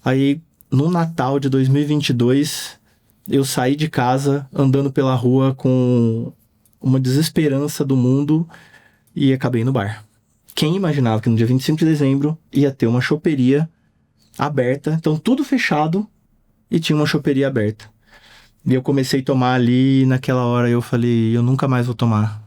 Aí, no Natal de 2022, eu saí de casa, andando pela rua com uma desesperança do mundo e acabei no bar. Quem imaginava que no dia 25 de dezembro ia ter uma choperia aberta, então tudo fechado e tinha uma choperia aberta. E eu comecei a tomar ali, e naquela hora eu falei, eu nunca mais vou tomar.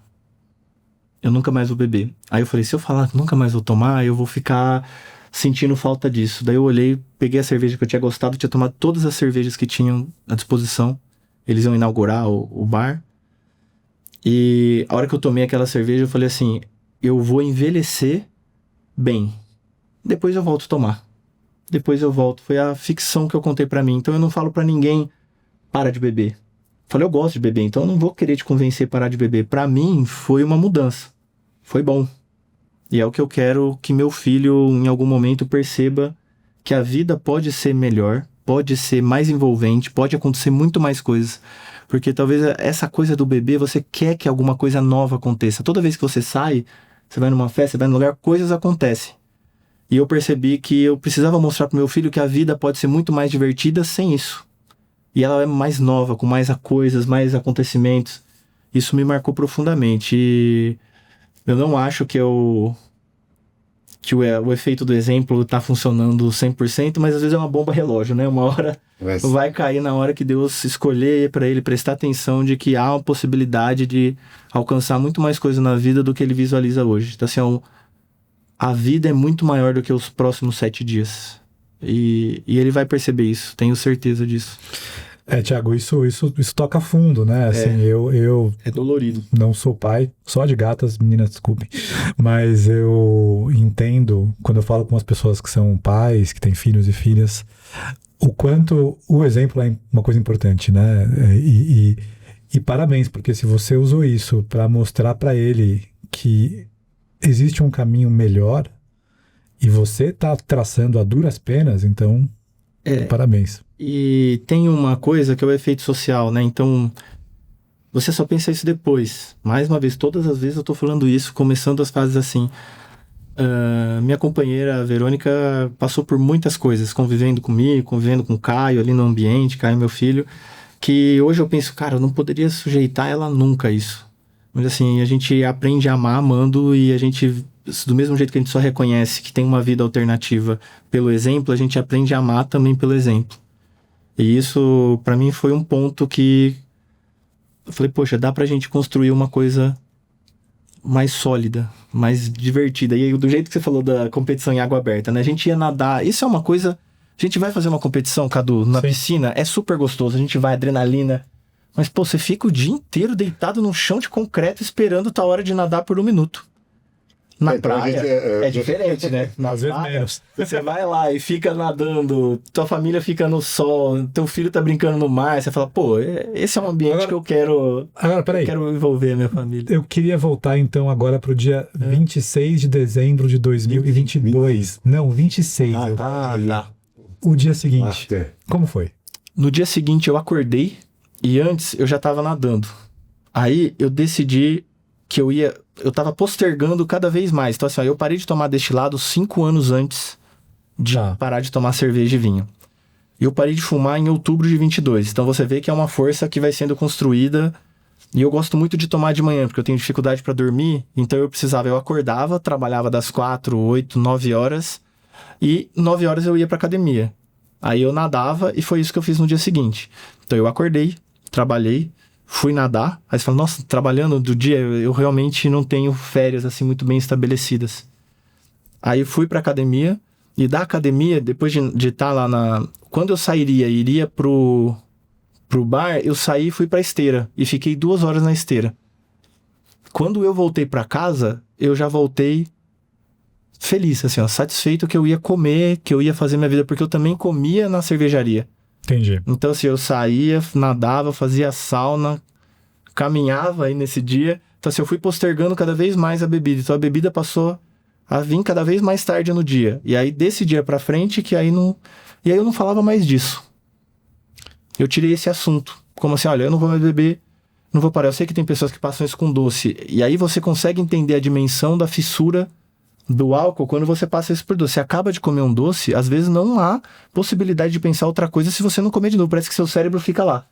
Eu nunca mais vou beber. Aí eu falei, se eu falar que nunca mais vou tomar, eu vou ficar sentindo falta disso. Daí eu olhei, peguei a cerveja que eu tinha gostado, tinha tomado todas as cervejas que tinham à disposição. Eles iam inaugurar o bar. E a hora que eu tomei aquela cerveja, eu falei assim, eu vou envelhecer bem. Depois eu volto a tomar. Depois eu volto. Foi a ficção que eu contei pra mim. Então eu não falo pra ninguém, para de beber. Falei, eu gosto de beber, então eu não vou querer te convencer a parar de beber. Pra mim, foi uma mudança. Foi bom. E é o que eu quero que meu filho, em algum momento, perceba que a vida pode ser melhor, pode ser mais envolvente, pode acontecer muito mais coisas. Porque talvez essa coisa do bebê, você quer que alguma coisa nova aconteça. Toda vez que você sai, você vai numa festa, você vai num lugar, coisas acontecem. E eu percebi que eu precisava mostrar pro meu filho que a vida pode ser muito mais divertida sem isso. E ela é mais nova, com mais coisas, mais acontecimentos. Isso me marcou profundamente. E eu não acho que o efeito do exemplo tá funcionando 100%, mas às vezes é uma bomba relógio, né? Uma hora vai cair na hora que Deus escolher para ele prestar atenção de que há uma possibilidade de alcançar muito mais coisa na vida do que ele visualiza hoje. Então, assim, a vida é muito maior do que os próximos 7 dias. E ele vai perceber isso, tenho certeza disso. Thiago, isso toca fundo, né? Assim, eu é dolorido. Não sou pai, só de gatas, meninas, desculpem. Mas eu entendo, quando eu falo com as pessoas que são pais, que têm filhos e filhas, o quanto o exemplo é uma coisa importante, né? E parabéns, porque se você usou isso para mostrar para ele que existe um caminho melhor e você tá traçando a duras penas, então, parabéns. E tem uma coisa que é o efeito social, né? Então, você só pensa isso depois. Mais uma vez, todas as vezes eu tô falando isso, começando as fases assim. Minha companheira, a Verônica, passou por muitas coisas, convivendo comigo, convivendo com o Caio ali no ambiente, Caio, meu filho, que hoje eu penso, cara, eu não poderia sujeitar ela nunca a isso. Mas assim, a gente aprende a amar amando e a gente, do mesmo jeito que a gente só reconhece que tem uma vida alternativa pelo exemplo, a gente aprende a amar também pelo exemplo. E isso, pra mim, foi um ponto que eu falei, poxa, dá pra gente construir uma coisa mais sólida, mais divertida. E aí, do jeito que você falou da competição em água aberta, né? A gente ia nadar. Isso é uma coisa... A gente vai fazer uma competição, Cadu, na piscina. É super gostoso. A gente vai, adrenalina. Mas, pô, você fica o dia inteiro deitado num chão de concreto esperando a hora de nadar por 1 minuto. Na praia é diferente, né? Às vezes menos. Você vai lá e fica nadando, tua família fica no sol, teu filho tá brincando no mar, você fala, pô, esse é um ambiente que eu quero... Agora, peraí. Eu quero envolver a minha família. Eu queria voltar, então, agora pro dia 26 de dezembro de 2022. Não, 26. Tá. O dia seguinte, como foi? No dia seguinte eu acordei e antes eu já tava nadando. Aí eu decidi que eu tava postergando cada vez mais. Então assim, eu parei de tomar destilado 5 anos antes de parar de tomar cerveja e vinho. E eu parei de fumar em outubro de 22. Então você vê que é uma força que vai sendo construída. E eu gosto muito de tomar de manhã, porque eu tenho dificuldade para dormir. Então eu acordava, trabalhava das 4, 8, 9 horas. E 9 horas eu ia pra academia. Aí eu nadava e foi isso que eu fiz no dia seguinte. Então eu acordei, trabalhei, fui nadar. Aí você fala, nossa, trabalhando do dia, eu realmente não tenho férias assim muito bem estabelecidas. Aí fui pra academia. E da academia, depois de estar lá Quando eu iria pro bar, eu saí e fui pra esteira. E fiquei 2 horas na esteira. Quando eu voltei pra casa, eu já voltei feliz, assim, ó, satisfeito que eu ia comer, que eu ia fazer minha vida, porque eu também comia na cervejaria. Entendi. Então, assim, eu saía, nadava, fazia sauna, caminhava aí nesse dia. Então, assim, eu fui postergando cada vez mais a bebida. Então, a bebida passou a vir cada vez mais tarde no dia. E aí, desse dia pra frente, que aí não... E aí eu não falava mais disso. Eu tirei esse assunto. Como assim, olha, eu não vou mais beber, não vou parar. Eu sei que tem pessoas que passam isso com doce. E aí você consegue entender a dimensão da fissura do álcool quando você passa isso por doce. Você acaba de comer um doce, às vezes não há possibilidade de pensar outra coisa se você não comer de novo. Parece que seu cérebro fica lá.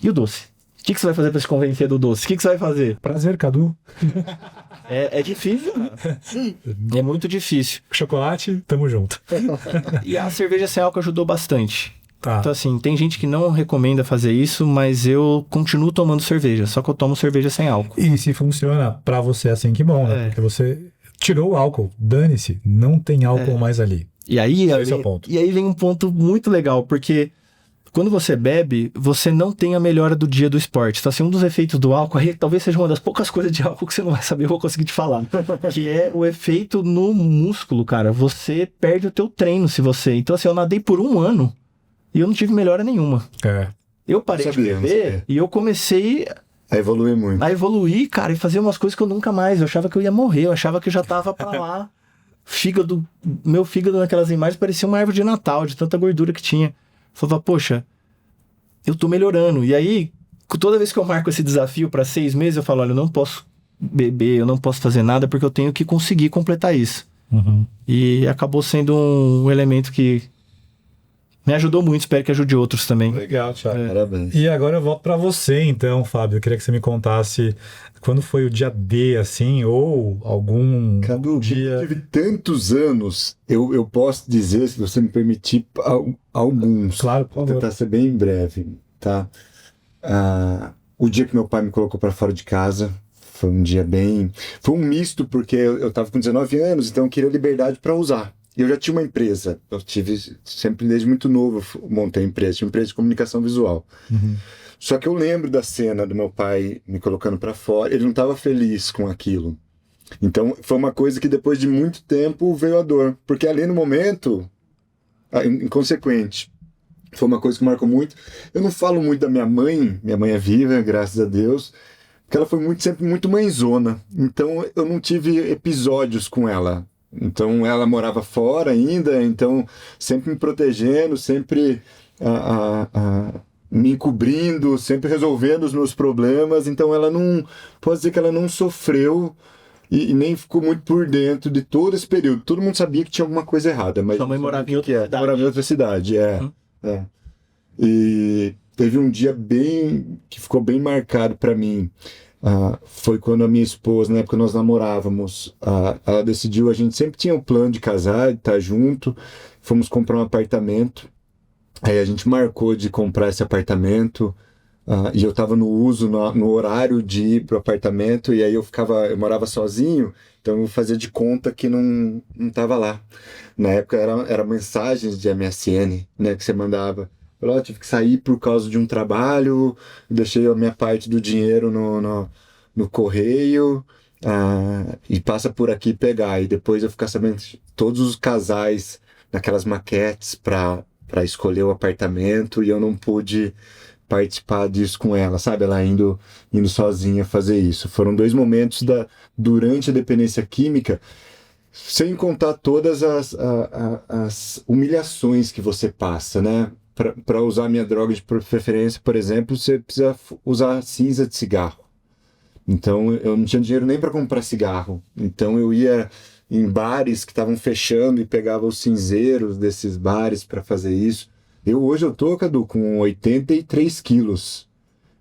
E o doce? O que você vai fazer pra se convencer do doce? O que você vai fazer? Prazer, Cadu. É difícil. É muito difícil. Chocolate, tamo junto. E a cerveja sem álcool ajudou bastante. Tá. Então, assim, tem gente que não recomenda fazer isso, mas eu continuo tomando cerveja. Só que eu tomo cerveja sem álcool. E se funciona pra você assim, que bom, né? Porque você tirou o álcool. Dane-se, não tem álcool mais ali. E aí, esse é o ponto. E aí vem um ponto muito legal, porque quando você bebe, você não tem a melhora do dia do esporte. Então, assim, um dos efeitos do álcool, aí talvez seja uma das poucas coisas de álcool que você não vai saber, eu vou conseguir te falar. Que é o efeito no músculo, cara. Você perde o teu treino se você... Então, assim, eu nadei por 1 ano e eu não tive melhora nenhuma. Eu parei de beber e eu comecei a evoluir muito. A evoluir, cara, e fazer umas coisas que eu nunca mais. Eu achava que eu ia morrer, eu achava que eu já tava pra lá. Meu fígado naquelas imagens parecia uma árvore de Natal, de tanta gordura que tinha. Falava, poxa, eu tô melhorando. E aí, toda vez que eu marco esse desafio para 6 meses, eu falo, olha, eu não posso beber, eu não posso fazer nada, porque eu tenho que conseguir completar isso. E acabou sendo um elemento que me ajudou muito, espero que ajude outros também. Legal, Thiago. Parabéns. E agora eu volto para você, então, Fábio. Eu queria que você me contasse quando foi o dia D, assim, ou algum Cadu, dia... eu tive tantos anos, eu posso dizer, se você me permitir, alguns. Claro, por Vou favor. tentar ser bem breve, tá? O dia que meu pai me colocou para fora de casa, foi um dia bem... Foi um misto, porque eu tava com 19 anos, então eu queria liberdade para usar. E eu já tinha uma empresa, eu tive sempre desde muito novo, montei empresa, tinha uma empresa de comunicação visual. Só que eu lembro da cena do meu pai me colocando para fora, ele não estava feliz com aquilo. Então foi uma coisa que depois de muito tempo veio a dor, porque ali no momento, inconsequente, foi uma coisa que marcou muito. Eu não falo muito da minha mãe é viva, graças a Deus, porque ela foi sempre muito mãezona, então eu não tive episódios com ela. Então ela morava fora ainda, então sempre me protegendo, sempre me encobrindo, sempre resolvendo os meus problemas. Então ela não, posso dizer que ela não sofreu e nem ficou muito por dentro de todo esse período. Todo mundo sabia que tinha alguma coisa errada, mas Sua mãe morava em outra cidade. morava em outra cidade, E teve um dia que ficou bem marcado para mim. Foi quando a minha esposa, na época nós namorávamos, ela decidiu, a gente sempre tinha o plano de casar, de estar junto, fomos comprar um apartamento, aí a gente marcou de comprar esse apartamento, e eu estava no uso, no horário de ir pro apartamento, e aí eu morava sozinho, então eu fazia de conta que não estava lá. Na época era mensagens de MSN, né, que você mandava. Eu tive que sair por causa de um trabalho, deixei a minha parte do dinheiro no correio, e passa por aqui pegar. E depois eu ficar sabendo todos os casais naquelas maquetes para escolher o apartamento, e eu não pude participar disso com ela, sabe? Ela indo sozinha fazer isso. Foram 2 momentos durante a dependência química, sem contar todas as humilhações que você passa, né? Para usar minha droga de preferência, por exemplo, você precisa usar cinza de cigarro. Então eu não tinha dinheiro nem para comprar cigarro. Então eu ia em bares que estavam fechando e pegava os cinzeiros desses bares para fazer isso. Hoje eu tô, Cadu, com 83 quilos.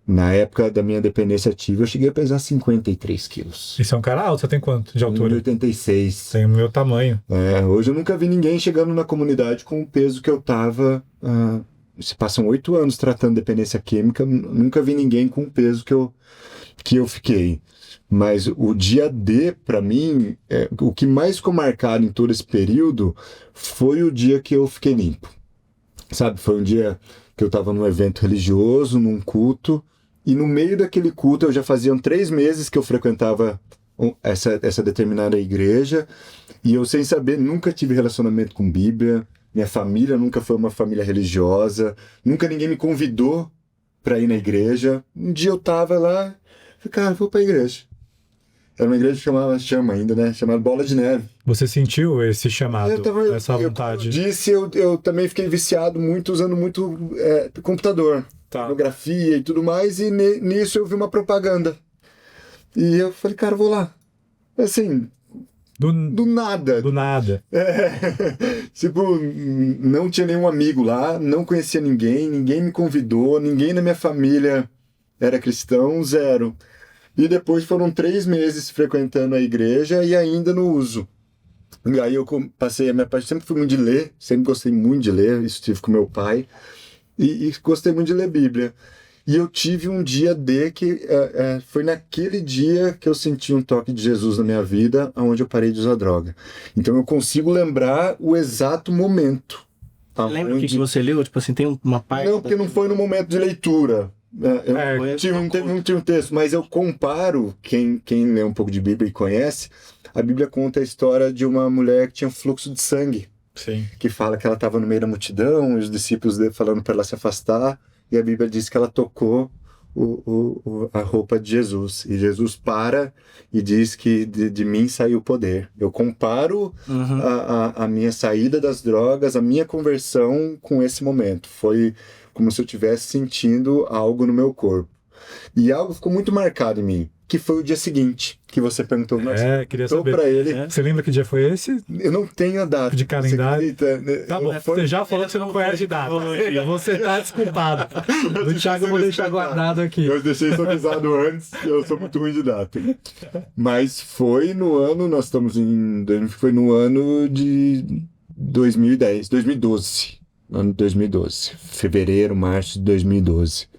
Na época da minha dependência ativa, eu cheguei a pesar 53 quilos. Isso é um cara alto, você tem quanto de altura? 1,86. Tem o meu tamanho. Hoje eu nunca vi ninguém chegando na comunidade com o peso que eu tava. Se passam 8 anos tratando dependência química, nunca vi ninguém com o peso que eu fiquei. Mas o dia D, para mim, o que mais ficou marcado em todo esse período foi o dia que eu fiquei limpo. Sabe, foi um dia que eu estava num evento religioso, num culto, e no meio daquele culto eu já faziam 3 meses que eu frequentava essa determinada igreja, e eu, sem saber, nunca tive relacionamento com Bíblia, minha família nunca foi uma família religiosa, nunca ninguém me convidou para ir na igreja. Um dia eu tava lá, falei, cara, vou para a igreja. Era uma igreja que chama ainda, né? Chamada Bola de Neve. Você sentiu esse chamado, essa vontade? Como eu disse, eu também fiquei viciado usando muito computador, pornografia e tudo mais, e nisso eu vi uma propaganda. E eu falei, cara, eu vou lá. Assim, do nada. Do nada. Tipo, não tinha nenhum amigo lá, não conhecia ninguém me convidou, ninguém na minha família era cristão, 0. E depois foram 3 meses frequentando a igreja e ainda no uso. E aí eu passei a minha parte, sempre fui muito de ler, sempre gostei muito de ler, isso tive com meu pai, e gostei muito de ler Bíblia. E eu tive um dia que foi naquele dia que eu senti um toque de Jesus na minha vida, onde eu parei de usar droga. Então eu consigo lembrar o exato momento Lembra o que você leu? Tipo assim, tem uma parte... Não, porque não foi no momento de leitura. Não tinha um texto, mas eu comparo, quem lê um pouco de Bíblia e conhece, a Bíblia conta a história de uma mulher que tinha fluxo de sangue. Sim. Que fala que ela estava no meio da multidão, e os discípulos falando para ela se afastar, e a Bíblia diz que ela tocou a roupa de Jesus. E Jesus para e diz que de mim saiu o poder. Eu comparo a minha saída das drogas, a minha conversão com esse momento. Foi como se eu estivesse sentindo algo no meu corpo. E algo ficou muito marcado em mim, que foi o dia seguinte, que você perguntou. Queria saber. Pra ele. Você lembra que dia foi esse? Eu não tenho a data. De calendário? Tá bom, você já falou que você não conhece data. Você tá desculpado. Do Thiago eu vou deixar guardado aqui. Eu deixei isso avisado antes, eu sou muito ruim de data. Mas foi no ano, nós estamos foi no ano de 2012. Ano de 2012. Fevereiro, março de 2012.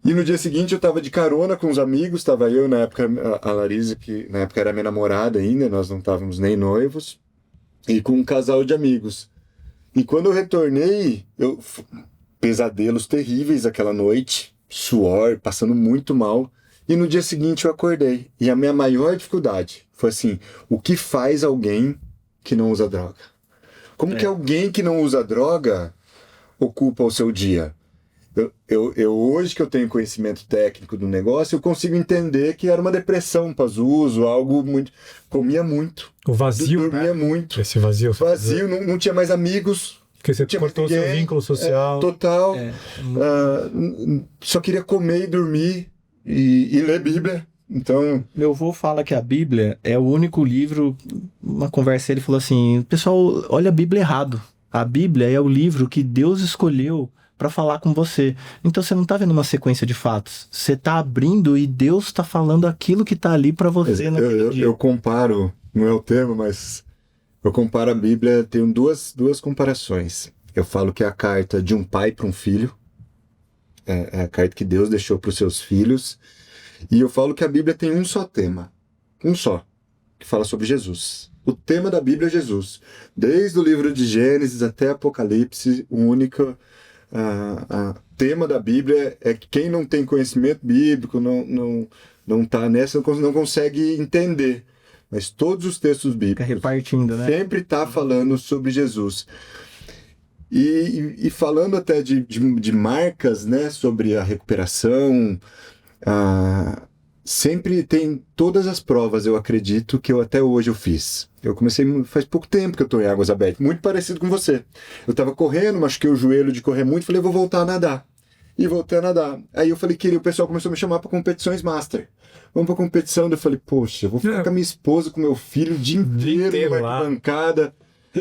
E no dia seguinte eu tava de carona com os amigos, tava eu, na época, a Larisa, que na época era minha namorada ainda, nós não estávamos nem noivos, e com um casal de amigos. E quando eu retornei, pesadelos terríveis aquela noite, suor, passando muito mal, e no dia seguinte eu acordei. E a minha maior dificuldade foi assim, o que faz alguém que não usa droga? Como que alguém que não usa droga ocupa o seu dia? Hoje que eu tenho conhecimento técnico do negócio, eu consigo entender que era uma depressão pós-uso, algo muito... Comia muito. O vazio, dormia muito. Esse vazio. Vazio, não tinha mais amigos. Porque você cortou seu vínculo social. Total. Só queria comer e dormir e ler Bíblia. Então... Meu avô fala que a Bíblia é o único livro... Uma conversa, ele falou assim, pessoal, olha a Bíblia errado. A Bíblia é o livro que Deus escolheu para falar com você. Então você não tá vendo uma sequência de fatos. Você tá abrindo e Deus tá falando aquilo que tá ali para você naquele dia. Eu comparo, não é o termo, mas eu comparo a Bíblia, tenho duas comparações. Eu falo que é a carta de um pai para um filho, é a carta que Deus deixou para os seus filhos, e eu falo que a Bíblia tem um só tema, que fala sobre Jesus. O tema da Bíblia é Jesus. Desde o livro de Gênesis até Apocalipse, o único tema da Bíblia é que quem não tem conhecimento bíblico, não tá nessa, não consegue entender. Mas todos os textos bíblicos repartindo, né? Sempre tá falando sobre Jesus. E falando até de marcas, né, sobre a recuperação, sempre tem todas as provas, eu acredito, que até hoje eu fiz. Eu comecei faz pouco tempo que eu estou em águas abertas, muito parecido com você. Eu estava correndo, machuquei o joelho de correr muito, falei, vou voltar a nadar. E voltei a nadar. Aí eu falei, o pessoal começou a me chamar para competições master. Vamos para competição. Eu falei, poxa, eu vou ficar com a minha esposa, com meu filho o dia inteiro na arquibancada.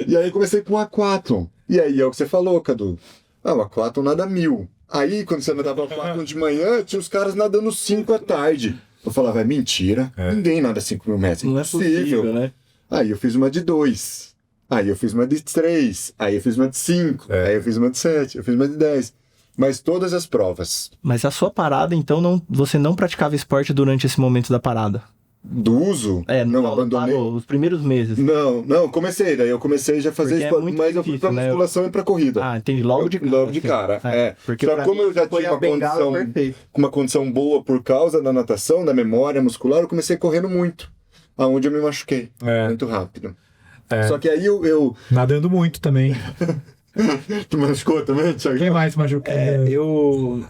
E aí comecei com o aquatlon. E aí é o que você falou, Cadu. O aquatlon nada 1000. Aí, quando você nadava aquatlon de manhã, tinha os caras nadando 5 à tarde. Eu falava, é mentira. Ninguém nada 5.000 metros. Não é possível, né? Aí eu fiz uma de 2. Aí eu fiz uma de 3. Aí eu fiz uma de 5. Aí eu fiz uma de 7. Eu fiz uma de 10. Mas todas as provas. Mas a sua parada, então, você não praticava esporte durante esse momento da parada? Do uso? Não, abandonei. Parou, os primeiros meses. Não, comecei. Daí eu comecei já a fazer esporte, mas difícil, eu fui pra musculação e pra corrida. Entendi. Logo de cara. Porque só como eu já tinha uma condição boa por causa da natação, da memória muscular, eu comecei correndo muito. Aonde eu me machuquei. Muito rápido. Só que aí eu... Nadando muito também. Tu machucou também, Thiago? Quem mais machucou?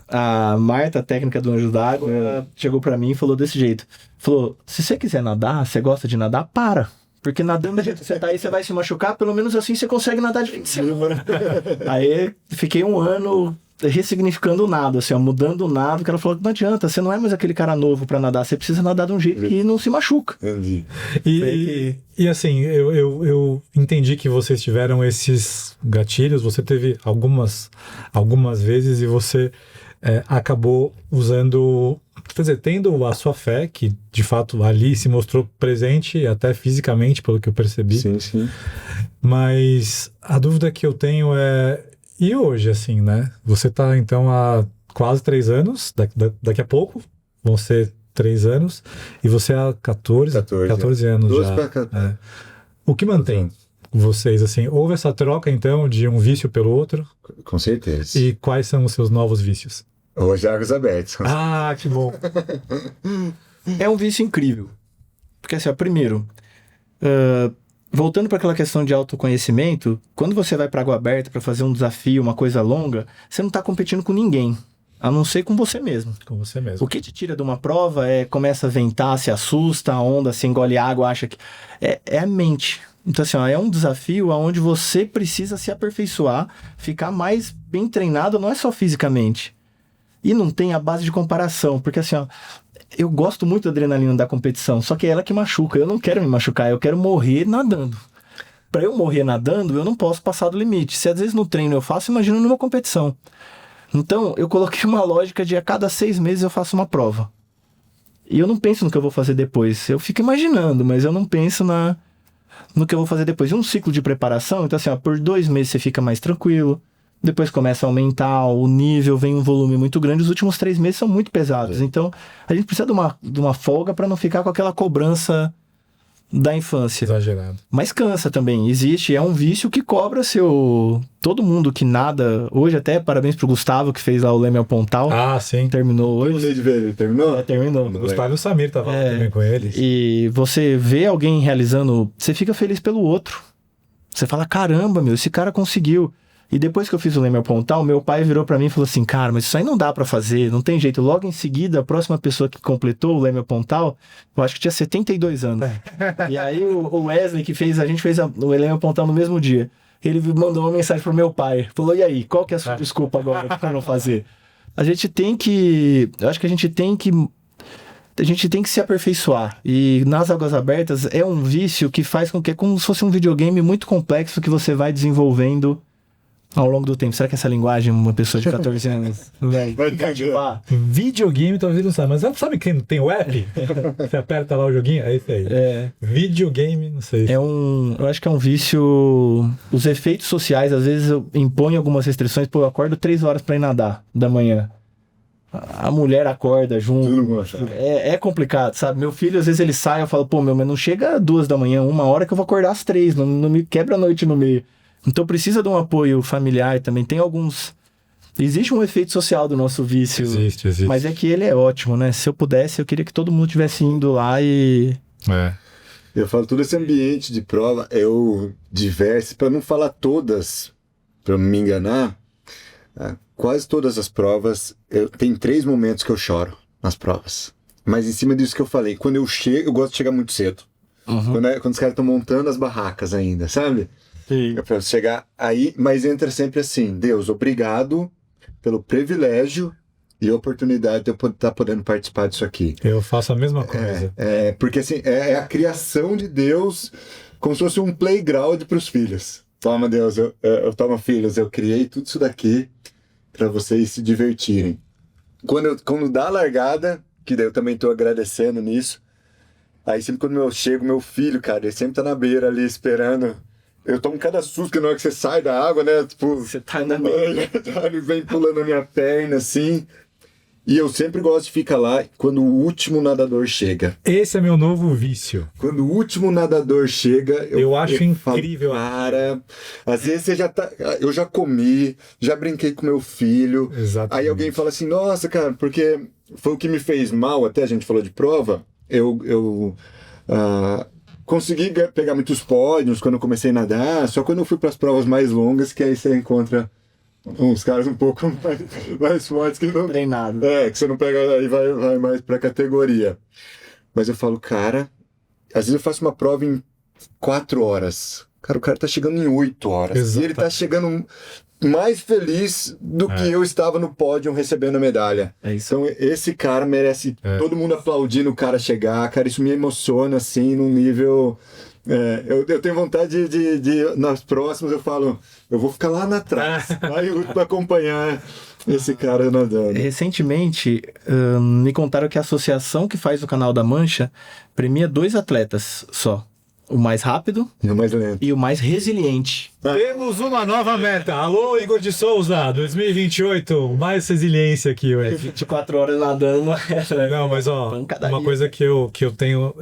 A Marta, técnica do Anjo d'Água, chegou pra mim e falou desse jeito. Falou, se você quiser nadar, você gosta de nadar, para. Porque nadando do jeito que você tá aí, você vai se machucar, pelo menos assim você consegue nadar de 20 segundos. Aí fiquei um ano ressignificando o nado, assim, mudando o nado, que ela falou, não adianta, você não é mais aquele cara novo pra nadar, você precisa nadar de um jeito que não se machuca. Entendi. E assim, eu entendi que vocês tiveram esses gatilhos, você teve algumas vezes e você acabou usando, quer dizer, tendo a sua fé, que de fato ali se mostrou presente, até fisicamente, pelo que eu percebi. Sim. Mas a dúvida que eu tenho e hoje, assim, né? Você tá, então, há quase 3 anos, daqui a pouco vão ser 3 anos, e você há 14 anos 12 já. O que mantém vocês, assim, houve essa troca, então, de um vício pelo outro? Com certeza. E quais são os seus novos vícios? Hoje águas abertas. Ah, que bom. É um vício incrível. Porque assim, ó, primeiro, voltando para aquela questão de autoconhecimento, quando você vai para água aberta para fazer um desafio, uma coisa longa, você não está competindo com ninguém, a não ser com você mesmo. Com você mesmo. O que te tira de uma prova começa a ventar, se assusta, a onda, se engole água, acha que... É a mente. Então, assim, ó, é um desafio onde você precisa se aperfeiçoar, ficar mais bem treinado, não é só fisicamente. E não tem a base de comparação, porque assim, ó, eu gosto muito da adrenalina da competição, só que é ela que machuca. Eu não quero me machucar, eu quero morrer nadando. Para eu morrer nadando, eu não posso passar do limite. Se às vezes no treino eu faço, imagina numa competição. Então, eu coloquei uma lógica de a cada 6 meses eu faço uma prova. E eu não penso no que eu vou fazer depois. Eu fico imaginando, mas eu não penso no que eu vou fazer depois. E um ciclo de preparação, então assim, ó, por 2 meses você fica mais tranquilo. Depois começa a aumentar o nível, vem um volume muito grande. Os últimos 3 meses são muito pesados. Então, a gente precisa de uma folga para não ficar com aquela cobrança da infância. Exagerado. Mas cansa também. Existe, é um vício que cobra seu... Todo mundo que nada... Hoje até, parabéns pro Gustavo, que fez lá o Leme ao Pontal. Ah, sim. Terminou hoje. Terminei de ver, ele terminou? Terminou. O Gustavo e o Samir estavam lá também com eles. E você vê alguém realizando... Você fica feliz pelo outro. Você fala, caramba, meu, esse cara conseguiu. E depois que eu fiz o Leme ao Pontal, meu pai virou pra mim e falou assim, cara, mas isso aí não dá pra fazer, não tem jeito. Logo em seguida, a próxima pessoa que completou o Leme ao Pontal, eu acho que tinha 72 anos. E aí o Wesley, a gente fez o Leme ao Pontal no mesmo dia. Ele mandou uma mensagem pro meu pai. Falou, e aí, qual que é a sua desculpa agora pra não fazer? A gente tem que... Eu acho que a gente tem que se aperfeiçoar. E nas águas abertas é um vício que faz com que é como se fosse um videogame muito complexo que você vai desenvolvendo ao longo do tempo. Será que essa linguagem, uma pessoa de 14 anos vai cativar? Videogame, talvez não saiba, mas sabe quem tem o app? Você aperta lá o joguinho, é isso aí. Videogame, não sei. Eu acho que é um vício... Os efeitos sociais, às vezes, impõem algumas restrições. Pô, eu acordo 3 horas pra ir nadar da manhã. A mulher acorda junto. É complicado, sabe? Meu filho, às vezes, ele sai, eu falo, pô, mas não chega 2 da manhã, 1 hora que eu vou acordar às 3, não me quebra a noite no meio. Então precisa de um apoio familiar também. Tem alguns... Existe um efeito social do nosso vício. Existe. Mas é que ele é ótimo, né? Se eu pudesse, eu queria que todo mundo tivesse indo lá e... Eu falo, todo esse ambiente de prova, diverso, para não falar todas, para não me enganar, quase todas as provas, tem 3 momentos que eu choro nas provas. Mas em cima disso que eu falei, quando eu chego, eu gosto de chegar muito cedo. Uhum. Quando os caras estão montando as barracas ainda, sabe? Sim. Eu posso chegar aí, mas entra sempre assim, Deus, obrigado pelo privilégio e oportunidade de eu estar podendo participar disso aqui. Eu faço a mesma coisa. Porque assim, é a criação de Deus como se fosse um playground para os filhos. Toma, Deus, toma, filhos, eu criei tudo isso daqui para vocês se divertirem. Quando dá a largada, que daí eu também estou agradecendo nisso, aí sempre quando eu chego, meu filho, cara, ele sempre tá na beira ali esperando. Eu tomo cada susto na hora que você sai da água, né? Tipo, você tá na beira. Ele vem pulando a minha perna, assim. E eu sempre gosto de ficar lá quando o último nadador chega. Esse é meu novo vício. Quando o último nadador chega, eu acho incrível. Cara, às vezes você já tá... Eu já comi, já brinquei com meu filho. Exatamente. Aí alguém fala assim, nossa, cara, porque foi o que me fez mal, até a gente falou de prova, consegui pegar muitos pódios quando eu comecei a nadar, só quando eu fui para as provas mais longas, que aí você encontra uns caras um pouco mais fortes que não... Treinado. Que você não pega e vai mais pra categoria. Mas eu falo, cara, às vezes eu faço uma prova em 4 horas. Cara, o cara tá chegando em 8 horas. Exato. E ele tá chegando mais feliz do que eu estava no pódio recebendo a medalha. É isso. Então esse cara merece todo mundo aplaudindo o cara chegar. Cara, isso me emociona assim num nível... eu tenho vontade de nas próximas eu falo, eu vou ficar lá atrás, aí pra acompanhar esse cara nadando. Recentemente, me contaram que a associação que faz o Canal da Mancha premia 2 atletas só. O mais rápido E o mais lento. e o mais resiliente. Temos uma nova meta. Alô, Igor de Souza, 2028, mais resiliência aqui. 24 horas nadando. Não, mas ó, Pancadaria. uma coisa que eu tenho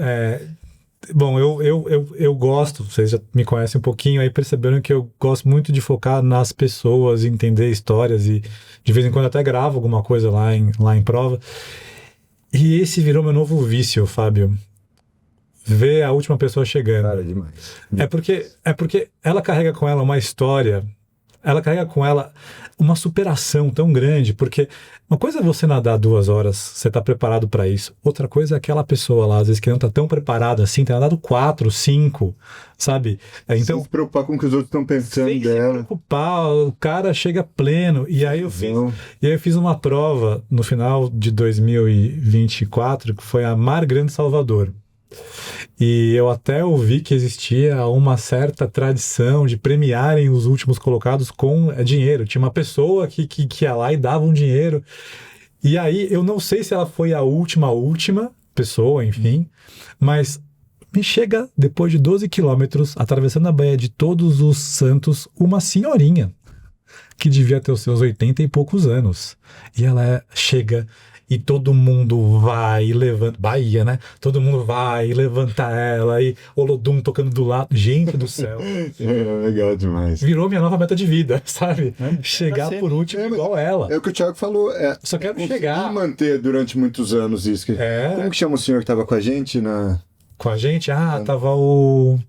Bom, eu gosto, vocês já me conhecem um pouquinho, aí perceberam que eu gosto muito de focar nas pessoas, entender histórias e de vez em quando até gravo alguma coisa lá em prova. E esse virou meu novo vício, Fábio. Ver a última pessoa chegando. Cara, demais. É porque ela carrega com ela uma história, ela carrega com ela uma superação tão grande, porque uma coisa é você nadar 2 horas, você tá preparado para isso. Outra coisa é aquela pessoa lá, às vezes que não tá tão preparada assim, tem nadado 4, 5, sabe? Então, Então, sem se preocupar com o que os outros estão pensando sem se dela. preocupar, o cara chega pleno. E aí eu fiz uma prova no final de 2024, que foi a Mar Grande Salvador. E eu até ouvi que existia uma certa tradição de premiarem os últimos colocados com dinheiro. Tinha uma pessoa que ia lá e dava um dinheiro. E aí, eu não sei se ela foi a última pessoa, enfim, mas me chega, depois de 12 quilômetros, atravessando a Baía de Todos os Santos, uma senhorinha que devia ter os seus 80 e poucos anos. E ela chega... E todo mundo vai e levanta... Bahia, né? Todo mundo vai e levanta ela. E Olodum tocando do lado. Gente do céu. Legal demais. Virou minha nova meta de vida, sabe? Chegar por último igual ela. É o que o Thiago falou. Só quero chegar. E manter durante muitos anos isso. Como que chama o senhor que estava com a gente Com a gente? Tava o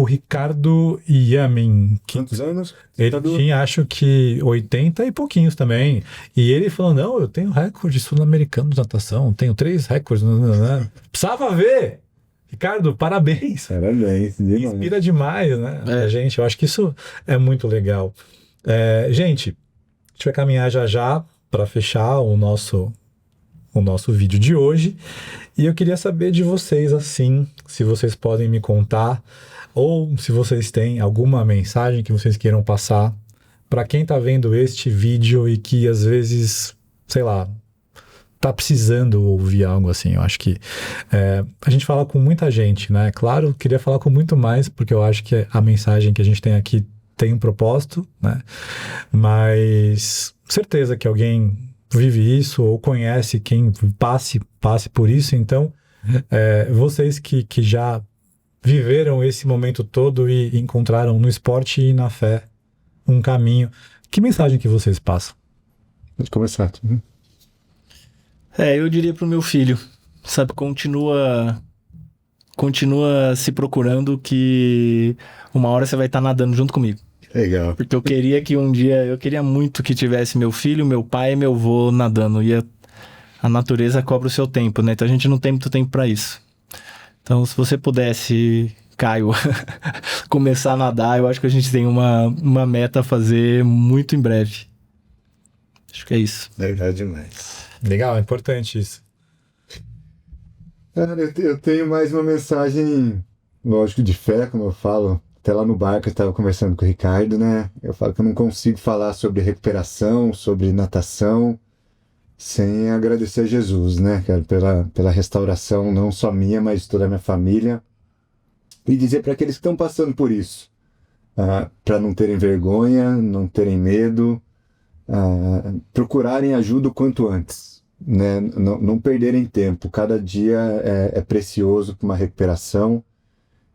Ricardo Yamin. Quantos anos? Ele tinha, acho que 80 e pouquinhos também. E ele falou, não, eu tenho recorde sul-americano de natação, tenho 3 recordes. Precisava ver! Ricardo, parabéns! Parabéns, demais. Inspira demais, né? A gente, eu acho que isso é muito legal. Gente, a gente vai caminhar já para fechar o nosso vídeo de hoje. E eu queria saber de vocês, assim, se vocês podem me contar, ou se vocês têm alguma mensagem que vocês queiram passar para quem está vendo este vídeo e que às vezes, sei lá, tá precisando ouvir algo assim. Eu acho que a gente fala com muita gente, né? Claro, eu queria falar com muito mais, porque eu acho que a mensagem que a gente tem aqui tem um propósito, né? Mas certeza que alguém vive isso ou conhece quem passe por isso. Então, vocês que já viveram esse momento todo e encontraram no esporte e na fé um caminho, que mensagem que vocês passam? Pode começar. Eu diria pro meu filho, sabe, continua se procurando, que uma hora você vai estar nadando junto comigo. Legal. Porque eu queria muito que tivesse meu filho, meu pai e meu avô nadando. E a natureza cobra o seu tempo, né? Então a gente não tem muito tempo para isso. Então, se você pudesse, Caio, começar a nadar, eu acho que a gente tem uma meta a fazer muito em breve. Acho que é isso. Legal demais. Legal, é importante isso. Cara, eu tenho mais uma mensagem, lógico, de fé, como eu falo. Até lá no barco eu estava conversando com o Ricardo, né? Eu falo que eu não consigo falar sobre recuperação, sobre natação, sem agradecer a Jesus, né, cara, pela restauração, não só minha, mas toda a minha família. E dizer para aqueles que estão passando por isso, para não terem vergonha, não terem medo, procurarem ajuda o quanto antes, né? Não perderem tempo. Cada dia é precioso para uma recuperação.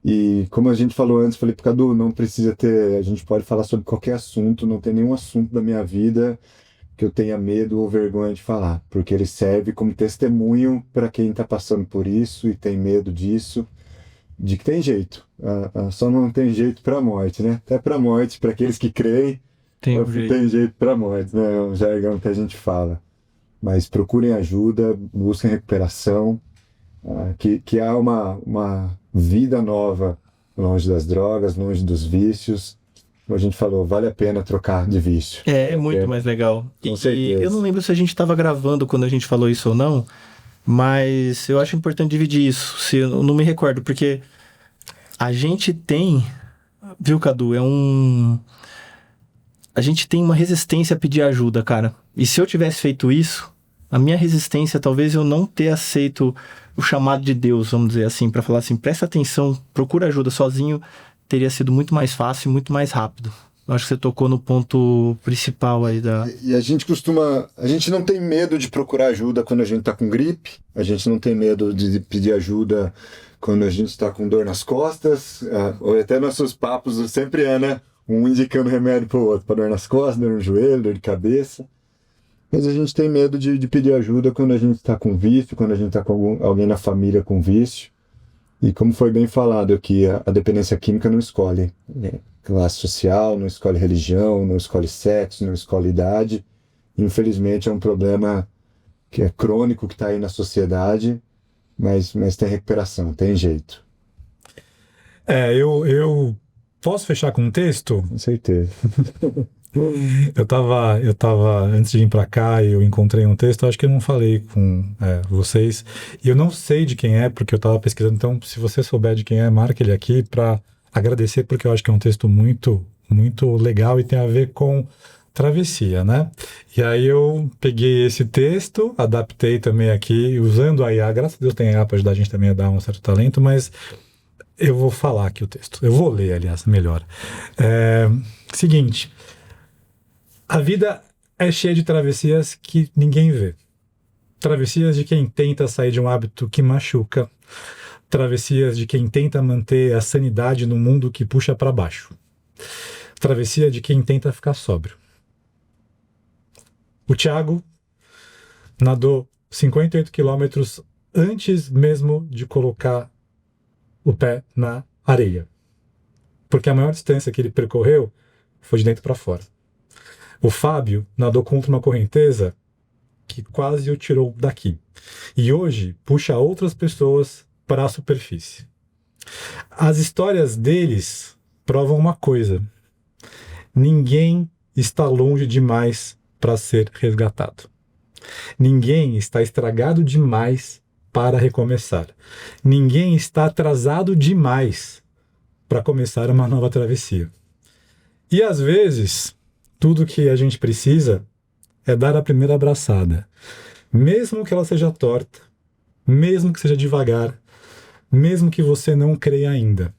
E como a gente falou antes, falei pro Cadu, não precisa ter, a gente pode falar sobre qualquer assunto, não tem nenhum assunto da minha vida que eu tenha medo ou vergonha de falar, porque ele serve como testemunho para quem está passando por isso e tem medo disso, de que tem jeito, só não tem jeito para a morte, né? Até para a morte, para aqueles que creem, tem jeito para a morte, né? É um jargão que a gente fala. Mas procurem ajuda, busquem recuperação, que há uma vida nova longe das drogas, longe dos vícios. Como a gente falou, vale a pena trocar de vício. É muito mais legal. E eu não lembro se a gente estava gravando quando a gente falou isso ou não, mas eu acho importante dividir isso. Eu não me recordo, porque a gente tem, viu, Cadu, a gente tem uma resistência a pedir ajuda, cara. E se eu tivesse feito isso, a minha resistência, talvez eu não ter aceito o chamado de Deus, vamos dizer assim, para falar assim, presta atenção, procura ajuda sozinho, teria sido muito mais fácil e muito mais rápido. Eu acho que você tocou no ponto principal aí da... E a gente não tem medo de procurar ajuda quando a gente tá com gripe, a gente não tem medo de pedir ajuda quando a gente está com dor nas costas, ou até nossos papos sempre é, né? Um indicando remédio para o outro, para dor nas costas, dor no joelho, dor de cabeça. Mas a gente tem medo de pedir ajuda quando a gente está com vício, quando a gente está com alguém na família com vício. E como foi bem falado aqui, a dependência química não escolhe classe social, não escolhe religião, não escolhe sexo, não escolhe idade. Infelizmente é um problema que é crônico, que está aí na sociedade, mas tem recuperação, tem jeito. Eu posso fechar com um texto? Com certeza. Eu tava, antes de vir para cá, eu encontrei um texto, acho que eu não falei com vocês, e eu não sei de quem é, porque eu tava pesquisando, então se você souber de quem é, marque ele aqui para agradecer, porque eu acho que é um texto muito, muito legal e tem a ver com travessia, né? E aí eu peguei esse texto, adaptei também aqui, usando a IA, graças a Deus tem a IA para ajudar a gente também a dar um certo talento, mas eu vou falar aqui o texto, eu vou ler, aliás, melhor. Seguinte... A vida é cheia de travessias que ninguém vê. Travessias de quem tenta sair de um hábito que machuca. Travessias de quem tenta manter a sanidade no mundo que puxa para baixo. Travessia de quem tenta ficar sóbrio. O Thiago nadou 58 quilômetros antes mesmo de colocar o pé na areia. Porque a maior distância que ele percorreu foi de dentro para fora. O Fábio nadou contra uma correnteza que quase o tirou daqui. E hoje puxa outras pessoas para a superfície. As histórias deles provam uma coisa: ninguém está longe demais para ser resgatado. Ninguém está estragado demais para recomeçar. Ninguém está atrasado demais para começar uma nova travessia. E às vezes, tudo que a gente precisa é dar a primeira abraçada. Mesmo que ela seja torta, mesmo que seja devagar, mesmo que você não creia ainda.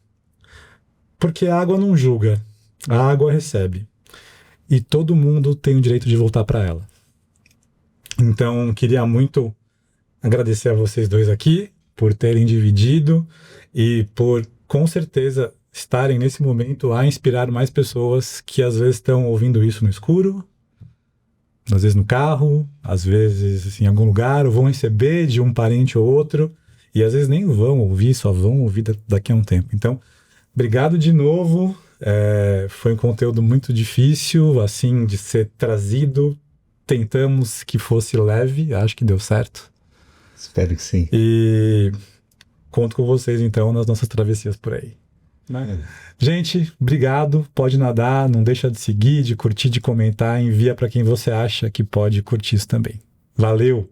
Porque a água não julga, a água recebe. E todo mundo tem o direito de voltar para ela. Então, queria muito agradecer a vocês dois aqui por terem dividido e por, com certeza, estarem nesse momento a inspirar mais pessoas que às vezes estão ouvindo isso no escuro, às vezes no carro, às vezes em algum lugar, ou vão receber de um parente ou outro, e às vezes nem vão ouvir, só vão ouvir daqui a um tempo. Então, obrigado de novo. Foi um conteúdo muito difícil, assim, de ser trazido. Tentamos que fosse leve, acho que deu certo. Espero que sim. E conto com vocês, então, nas nossas travessias por aí. Gente, obrigado. Pode nadar, não deixa de seguir, de curtir, de comentar. Envia para quem você acha que pode curtir isso também. Valeu!